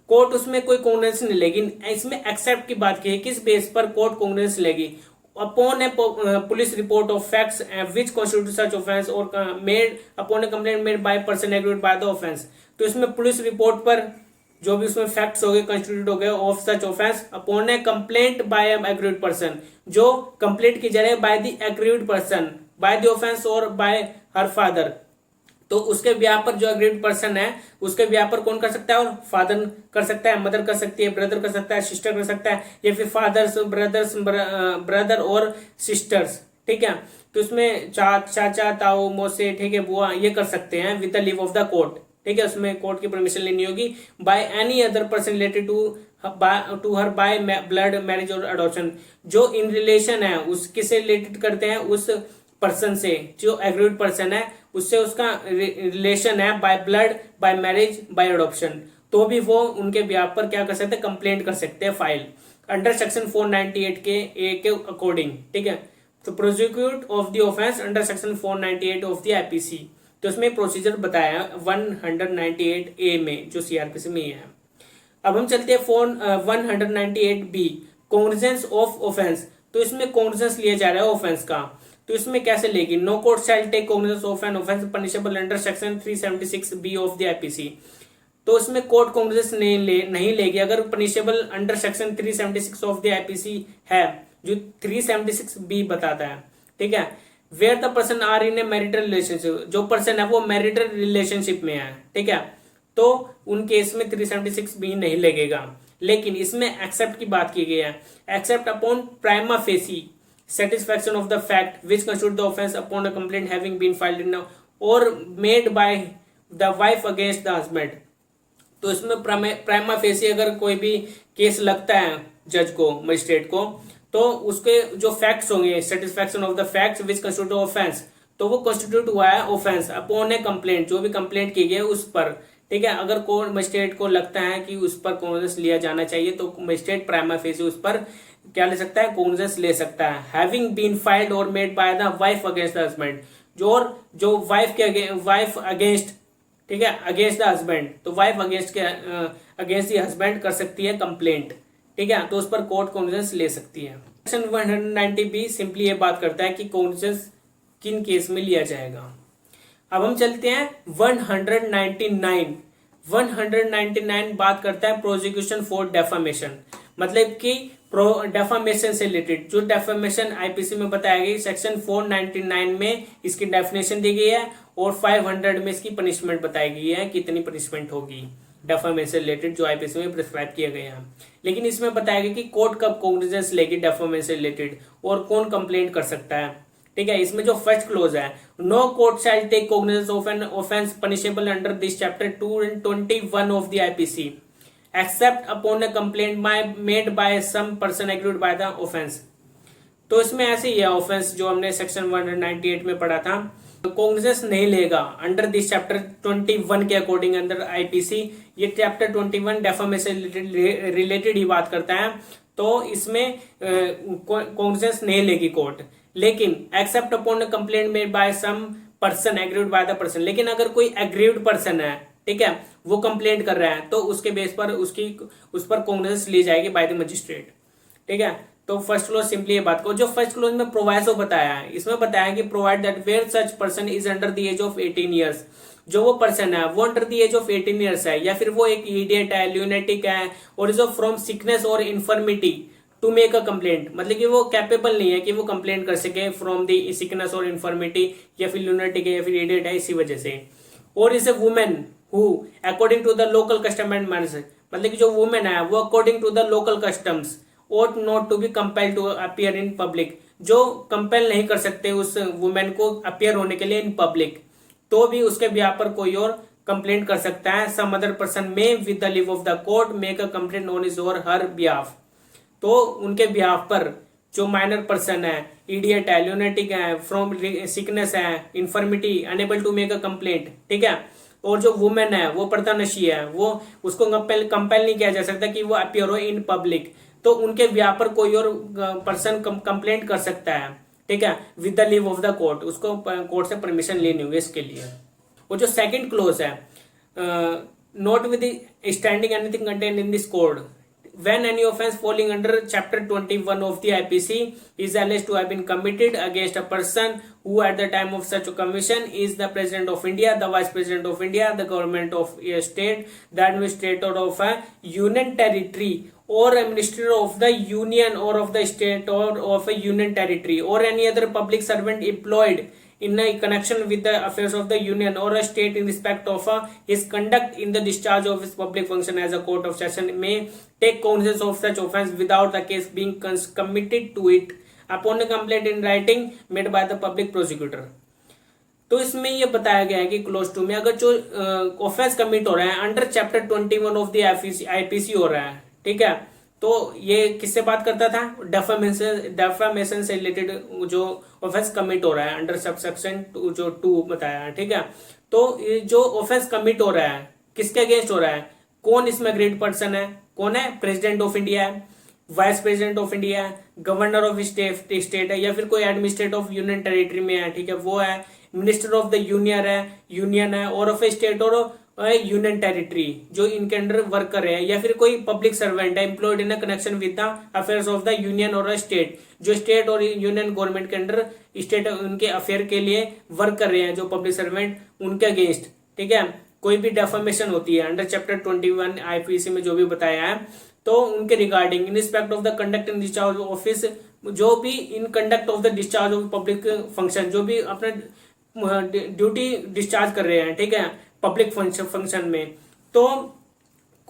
Speaker 1: कोर्ट उसमें कोई कॉग्निजेंस नहीं लेगी। इसमें एक्सेप्ट की बात की है, किस बेस पर कोर्ट कॉग्निजेंस लेगी, upon a police report of facts which constitute such offence और made upon a complaint made by person agreed by the offence. तो इसमें पुलिस रिपोर्ट पर जो भी उसमें फैक्ट्स हो गए, कंस्टिट्यूट हो गए of such offence upon a complaint by aggrieved person, जो कंप्लेंट की जा रही है by the aggrieved person, by the offence और बाय हर फादर। तो उसके ब्याह पर जो एग्रीड पर्सन है उसके ब्याह पर कौन कर सकता है, और फादर कर सकता है, मदर कर सकती है, ब्रदर कर सकता है, सिस्टर कर सकता है, या फिर फादर्स ब्रदर और सिस्टर्स, ठीक है। तो इसमें चाचा ताऊ मौसे, ठीक है, बुआ, ये कर सकते हैं with the leave of the court, ठीक है, उसमें कोर्ट की परमिशन लेनी होगी। By any other person related to her by blood marriage और अडॉप्शन, जो इन रिलेशन है उस किससे रिलेटेड करते हैं, उस पर्सन से, जो एग्रीड पर्सन है उससे उसका रिलेशन है by blood, by marriage, by adoption, तो भी वो उनके ब्याह पर क्या कर सकते हैं, कंप्लेंट कर सकते हैं फाइल अंडर सेक्शन 498 के ए के अकॉर्डिंग, ठीक है। तो prosecute of the offence under section 498 of the IPC, तो उसमें प्रोसीजर बताया 198A में जो सीआरपीसी में है। अब हम चलते हैं 198B कॉग्निजेंस ऑफ ऑफेंस। तो इसमें कॉग्निजेंस लिया जा रहा है ऑफेंस का, तो इसमें कैसे लेगी, no court shall take cognizance of an offence punishable under section 376B of the IPC. तो इसमें कोर्ट कॉग्निजेंस नहीं लेगी अगर punishable under section 376 of the IPC है, जो 376B बताता है, ठीक है। Where the person are in a marital relationship, जो पर्सन है वो मैरिटल रिलेशनशिप में है, ठीक है, तो उन केस में 376B नहीं लगेगा। लेकिन इसमें एक्सेप्ट की बात की गई है, except upon prima facie satisfaction of the fact which constitute the offense upon a complaint having been filed in or made by the wife against the husband। तो इसमें प्राइमा फेसी अगर कोई भी केस लगता है जज को, मजिस्ट्रेट को, तो उसके जो फैक्ट्स होंगे, satisfaction of the facts which constitute offence, तो वो कंस्टिट्यूट हुआ है ऑफेंस अपॉन ए कंप्लेंट, जो भी कंप्लेंट की गई है उस पर, ठीक है। अगर कोर्ट मजिस्ट्रेट को लगता है कि उस पर कॉग्निजेंस लिया जाना चाहिए, तो मजिस्ट्रेट प्राइमा फेसी उस पर क्या ले सकता है, कॉग्निजेंस ले सकता है। हैविंग बीन फाइल्ड और made by the wife against the husband, जो वाइफ अगेंस्ट, ठीक है, अगेंस्ट द हस्बैंड, तो वाइफ अगेंस्ट द हस्बैंड कर सकती है कंप्लेंट, ठीक है, तो उस पर कोर्ट कॉग्निजेंस ले सकती है। सेक्शन 190B सिंपली ये बात करता है कि कॉग्निजेंस किन केस में लिया जाएगा। अब हम चलते हैं 199। 199 बात करता है प्रोसिक्यूशन फॉर डेफामेशन, मतलब कि डेफामेशन से रिलेटेड, जो डेफामेशन आईपीसी में बताया गई सेक्शन 499 में इसकी डेफिनेशन दी गई है और 500 में इसकी पनिशमेंट बताई गई है, कितनी पनिशमेंट होगी डेफामेशन रिलेटेड जो आईपीसी में प्रिस्क्राइब किया गया है। लेकिन इसमें बताया गया कि कोर्ट कब कॉग्निजेंस लेगी डेफामेशन रिलेटेड और कौन कंप्लेंट कर सकता है, ठीक है। इसमें जो फर्स्ट क्लोज है, no court shall take cognizance of an offence punishable under this chapter 221 of the IPC except upon a complaint made by some person agreed by the offence. तो इसमें ऐसे ही है, ऑफेंस जो हमने सेक्शन 198 में पढ़ा था, कॉग्निजेंस नहीं लेगा अंडर दिस चैप्टर 21 के अकॉर्डिंग अंडर आईपीसी। ये चैप्टर 21 डेफामेशन रिलेटेड ही बात करता है, तो इसमें कॉग्निजेंस नहीं लेगी कोर्ट। लेकिन except upon complaint made by some person aggrieved by the person, लेकिन अगर कोई एग्रीव्ड पर्सन है, ठीक है, वो कंप्लेंट कर रहा है, तो उसके बेस पर उस पर कॉग्निजेंस ली जाएगी बाय द मजिस्ट्रेट। ठीक है, तो फर्स्ट क्लोज सिंपली ये बात को, जो फर्स्ट क्लोज में प्रोवाइसो बताया है, इसमें बताया कि provide that where such person is under the age of 18 years, जो वो पर्सन है वो under the age of 18 years है, या फिर वो एक इडियट है, ल्यूनेटिक है, और इज ऑफ फ्रॉम सिकनेस और infirmity to make a complaint, मतलब कि वो कैपेबल नहीं है कि वो कंप्लेंट कर सके फ्रॉम द सिकनेस और इन्फर्मिटी, या फिर ल्यूनेटिक है या फिर इडियट है, इसी वजह से। और is a women who according to the local custom and manners, मतलब कि जो वुमेन है वो according to the local customs ought not to be compelled to appear in public, जो कंपेल नहीं कर सकते उस वुमेन को अपियर होने के लिए इन पब्लिक, तो भी उसके बिहार पर कोई और कंप्लेंट कर सकता है। सम अदर पर्सन में with the leave of the court make a complaint on his और हर बिहाफ, तो उनके बिहाफ पर जो माइनर पर्सन है, इडियट है, ल्यूनेटिक है, फ्रॉम सिकनेस है, infirmity, unable to make a complaint, ठीक है, और जो वुमेन है वो पर्दानशी है, वो उसको कंपेल नहीं किया जा सकता कि वो अपियर हो इन पब्लिक, तो उनके ब्याह पर कोई और पर्सन कंप्लेंट कर सकता है, ठीक है, with the leave of the court, उसको कोर्ट से परमिशन लेनी होगी इसके लिए। और जो सेकंड क्लोज है, not with standing anything contain in this code when any offence falling under chapter 21 of the IPC is alleged to have been committed against a person who at the time of such a commission is the president of India, the vice president of India, the government of a state, the administrator of a union territory, or a minister of the union or of the state or of a union territory, or any other public servant employed in a connection with the affairs of the union or a state in respect of his conduct in the discharge of his public function as a court of session may take cognizance of such offence without the case being committed to it upon a complaint in writing made by the public prosecutor। तो इसमें ये बताया गया है कि close 2 में अगर जो ऑफेंस कमिट हो रहा है under chapter 21 of the IPC हो रहा है, ठीक है, तो ये किससे बात करता था, डेफामेशन से रिलेटेड जो ऑफेंस कमिट हो रहा है अंडर सबसेक्शन जो 2 बताया है, ठीक है, तो जो ऑफेंस कमिट हो रहा है किसके अगेंस्ट हो रहा है, कौन इसमें अग्रीड पर्सन है, कौन है, प्रेसिडेंट ऑफ इंडिया है, वाइस प्रेसिडेंट ऑफ इंडिया है, गवर्नर ऑफ स्टेट है, या फिर कोई एडमिनिस्ट्रेटर ऑफ यूनियन टेरिटरी में है, ठीक है, वो है, मिनिस्टर ऑफ द यूनियन है, और ऑफ ए स्टेट और यूनियन टेरिटरी जो इनके अंडर वर्क कर रहे हैं, या फिर कोई पब्लिक सर्वेंट है employed in connection with the affairs of the union और स्टेट, जो स्टेट और यूनियन गवर्नमेंट के अंडर स्टेट उनके अफेयर के लिए वर्क कर रहे हैं, जो पब्लिक सर्वेंट उनके अगेंस्ट, ठीक है, कोई भी डेफामेशन होती है अंडर चैप्टर 21 आईपीसी में जो भी बताया है, तो उनके regarding in respect of the conduct and discharge of office, जो भी in conduct of the discharge of public function, जो भी अपना ड्यूटी डिस्चार्ज कर रहे हैं, ठीक है, पब्लिक फंक्शन में, तो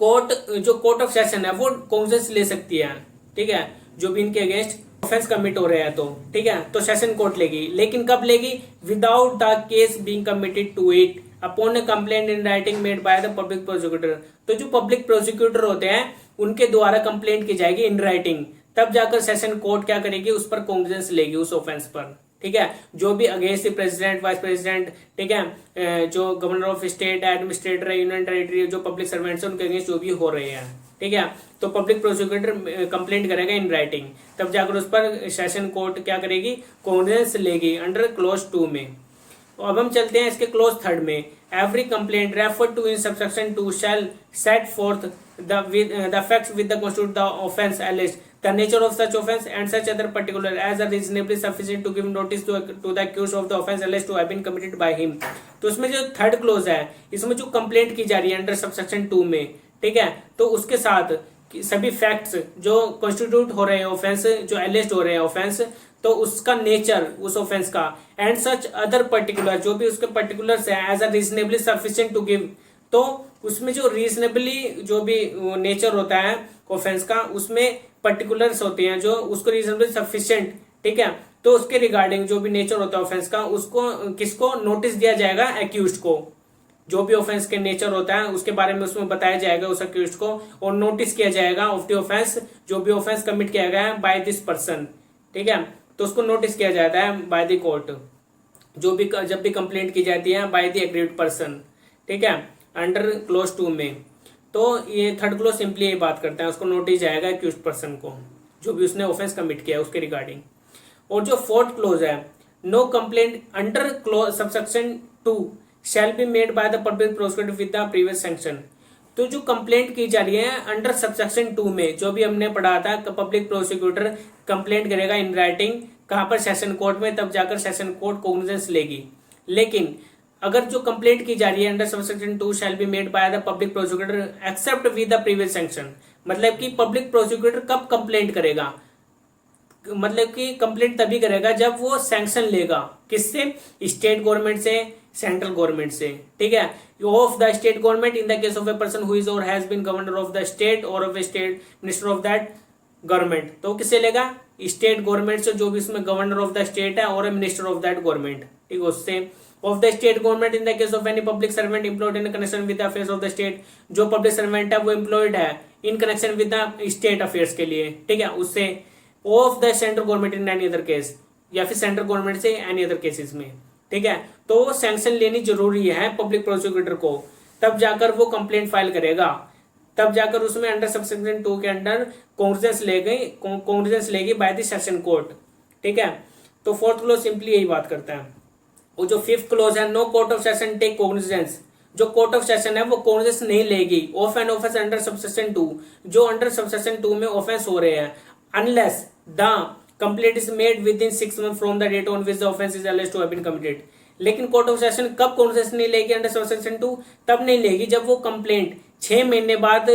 Speaker 1: कोर्ट जो कोर्ट ऑफ सेशन है वो कॉग्निजेंस ले सकती है, ठीक है, जो भी इनके अगेंस्ट ऑफेंस कमिट हो रहे हैं, तो ठीक है, तो सेशन कोर्ट लेगी, लेकिन कब लेगी, without the case being committed to it upon a complaint in writing made by the public prosecutor, तो जो पब्लिक प्रोसिक्यूटर होते हैं उनके द्वारा कंप्लेंट की जाएगी इन राइटिंग, तब जाकर सेशन कोर्ट क्या करेगी, उस पर कॉग्निजेंस लेगी उस ऑफेंस पर, ठीक है, जो भी अगेंस्ट प्रेसिडेंट, वाइस प्रेसिडेंट, ठीक है, जो governor of state, administrator, union territory, जो पब्लिक सर्वेंट्स हैं उनके अगेंस्ट जो भी हो रहे हैं, ठीक है, तो पब्लिक प्रोसिक्यूटर कंप्लेंट करेगा इन राइटिंग, तब जाकर उस पर सेशन कोर्ट क्या करेगी, कॉग्निजेंस लेगी अंडर क्लोज 2 में। तो अब हम चलते हैं इसके क्लोज 3 में, every complaint refer to in subsection 2 shall set forth the facts with the constitute the offence alleged, the nature of such offence and such other particular as are reasonably sufficient to give notice to the accused of the offence alleged to have been committed by him। तो इसमें जो third close है, इसमें जो complaint की जा रही है अंडर सबसेक्शन 2 में, ठीक है, तो उसके साथ सभी फैक्ट्स जो कॉन्स्टिट्यूट हो रहे हैं ऑफेंस, जो एलिज्ड हो रहे हैं ऑफेंस, तो उसका नेचर उस ऑफेंस का, एंड सच अदर पर्टिकुलर जो भी उसके पर्टिकुलर्स है, as a reasonably sufficient to give, तो उसमें जो रीजनेबली जो भी नेचर होता है ऑफेंस का, उसमें पर्टिकुलर्स होते हैं जो उसको रीजनेबली सफिशिएंट, ठीक है, तो उसके रिगार्डिंग जो भी नेचर होता है ऑफेंस का, उसको किसको नोटिस दिया जाएगा, एक्यूज्ड को, जो भी ऑफेंस के नेचर होता है उसके बारे में उसमें बताया जाएगा उस एक्यूज्ड को, और नोटिस किया जाएगा ऑफ द ऑफेंस, जो भी ऑफेंस कमिट किया गया है बाय दिस पर्सन, ठीक है, तो उसको नोटिस किया जाता है बाय द कोर्ट, जो भी जब भी कंप्लेंट की जाती है बाय द एग्रीड पर्सन, ठीक है, अंडर क्लोज 2 में। तो ये थर्ड क्लोज सिंपली ये बात करता है, उसको नोटिस जाएगा एक्यूज्ड पर्सन को। जो भी उसने ऑफेंस कमिट किया है उसके रिगार्डिंग। और जो फोर्थ क्लोज है, no complaint under clause subsection 2 shall be made by the public prosecutor with the previous sanction. तो जो कंप्लेंट की जा रही है अंडर सबसेक्शन 2 में, जो भी हमने पढ़ा था, पब्लिक प्रोसिक्यूटर कंप्लेंट करेगा इन राइटिंग कहां पर, सेशन कोर्ट में, तब जाकर सेशन कोर्ट कॉग्निजेंस लेगी। लेकिन अगर जो कंप्लेंट की जा रही है under subsection 2 shall be made by the public prosecutor except with the previous sanction, मतलब कि पब्लिक प्रोसिक्यूटर कब कंप्लेंट करेगा, मतलब कि कंप्लेंट तभी करेगा जब वो सैंक्शन लेगा, किससे, स्टेट गवर्नमेंट से, सेंट्रल गवर्नमेंट से, ठीक है, of the state government in the case of a person who is और has been governor of the state और of a state minister of that government. तो किससे लेगा, स्टेट गवर्नमेंट से, जो भी इसमें गवर्नर ऑफ द स्टेट है और मिनिस्टर ऑफ दैट गवर्नमेंट, ठीक है, उससे। Of the state government in the case of any public servant employed in connection with the affairs of the state, जो पब्लिक सर्वेंट है वो एम्प्लॉयड है इन connection with the state affairs के लिए, ठीक है, उससे। Of the central government in any other case, या फिर सेंट्रल गवर्नमेंट से एनी अदर केसेस में, ठीक है। तो सैंक्शन लेनी जरूरी है पब्लिक प्रोसिक्यूटर को, तब जाकर वो कंप्लेंट फाइल करेगा, तब जाकर उसमें अंडर सबसेक्शन 2 के अंडर कॉग्निजेंस लेगी बाय द सेशन कोर्ट, ठीक है। तो फोर्थ क्लोज सिंपली यही बात करता है। और जो फिफ्थ क्लोज है, no court of session take cognizance, जो कोर्ट ऑफ सेशन है वो कॉग्निजेंस नहीं लेगी of an offence under subsection 2, जो अंडर सबसेक्शन 2 में ऑफेंस हो रहे हैं, unless the complaint is made within 6 months from the date on which the offence is alleged to have been committed. लेकिन कोर्ट ऑफ सेशन कब cognizance नहीं लेगी under subsection 2, तब नहीं लेगी जब वो कंप्लेंट 6 महीने बाद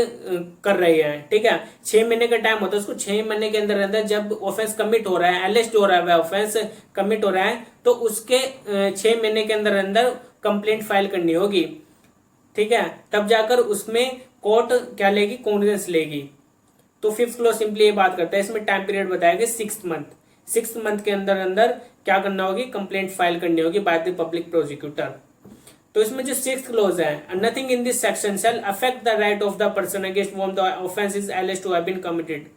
Speaker 1: कर रही है, ठीक है। 6 महीने का टाइम होता है उसको, 6 महीने के अंदर अंदर जब ऑफेंस कमिट हो रहा है, एलिज्ड हो रहा है, ऑफेंस कमिट हो रहा है, तो उसके 6 महीने के अंदर अंदर कंप्लेंट फाइल करनी होगी, ठीक है, तब जाकर उसमें कोर्ट क्या लेगी, कॉग्निजेंस लेगी। तो फिफ्थ क्लॉज सिंपली ये बात करता है, इसमें टाइम पीरियड बताया गया 6 month, 6 month के अंदर अंदर क्या करना होगी, कंप्लेंट फाइल करनी होगी बाय द पब्लिक प्रोसिक्यूटर। तो इसमें जो 6th क्लॉज है, nothing in this section shall affect the right of the person against whom the offense is alleged to have been committed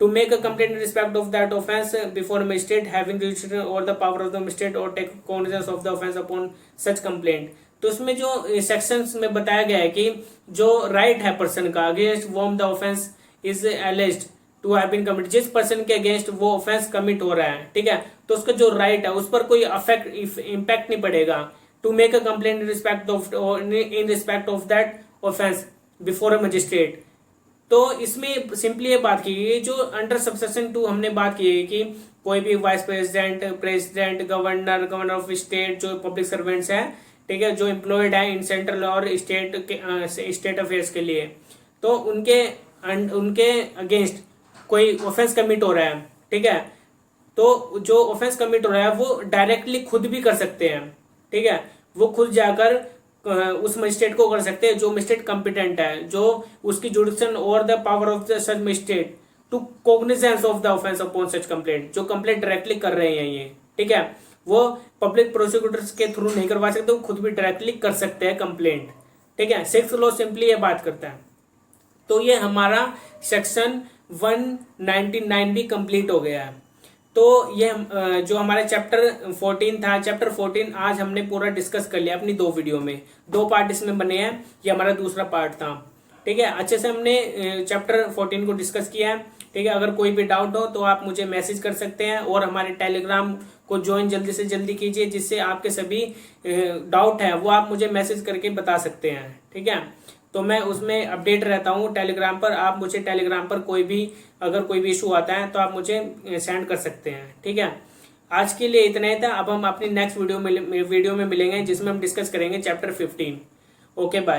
Speaker 1: to make a complaint in respect of that offense before a magistrate having jurisdiction over the power of the magistrate or take cognizance of the offense upon such complaint। तो इसमें जो sections में बताया गया है कि जो right है पर्सन का against whom the offense is alleged to have been committed, जिस पर्सन के अगेंस्ट वो ऑफेंस कमिट हो रहा है, ठीक है, तो उसका जो राइट है उस पर कोई अफेक्ट इम्पैक्ट नहीं पड़ेगा, to make a complaint in respect of that offence before a magistrate. तो इसमें सिंपली ये बात की गई, जो अंडर सबसेक्शन 2 हमने बात की है कि कोई भी vice president, governor of state, जो पब्लिक सर्वेंट्स है, ठीक है, जो एम्प्लॉयड है इन सेंट्रल और स्टेट अफेयर्स के लिए, तो उनके अगेंस्ट कोई ऑफेंस कमिट हो रहा है, ठीक है, तो जो ऑफेंस कमिट हो रहा है वो डायरेक्टली खुद भी कर सकते हैं, ठीक है, वो खुद जाकर उस मजिस्ट्रेट को कर सकते हैं जो मजिस्ट्रेट कॉम्पिटेंट है, जो उसकी जुडिक्शन और the power of the such magistrate to cognizance of the offence upon such complaint, जो कंप्लेंट डायरेक्टली कर रहे हैं ये, ठीक है, वो पब्लिक प्रोसिक्यूटर्स के थ्रू नहीं करवा सकते, वो खुद भी डायरेक्टली कर सकते हैं कंप्लेंट, ठीक है। 6th लॉ सिंपली ये बात करता है। तो ये हमारा सेक्शन 199 भी कंप्लीट हो गया है। तो ये जो हमारा चैप्टर 14 था, चैप्टर 14 आज हमने पूरा डिस्कस कर लिया अपनी 2 वीडियो में, 2 पार्ट इसमें बने हैं, ये हमारा दूसरा पार्ट था, ठीक है। अच्छे से हमने चैप्टर 14 को डिस्कस किया है, ठीक है। अगर कोई भी डाउट हो तो आप मुझे मैसेज कर सकते हैं और हमारे टेलीग्राम को ज्वाइन जल्दी से जल्दी कीजिए, जिससे आपके सभी डाउट है वो आप मुझे मैसेज करके बता सकते हैं, ठीक है। तो मैं उसमें अपडेट रहता हूँ टेलीग्राम पर, आप मुझे टेलीग्राम पर अगर कोई भी इशू आता है तो आप मुझे सेंड कर सकते हैं, ठीक है। आज के लिए इतना ही था। अब हम अपनी नेक्स्ट वीडियो में मिलेंगे जिसमें हम डिस्कस करेंगे चैप्टर 15। Okay bye.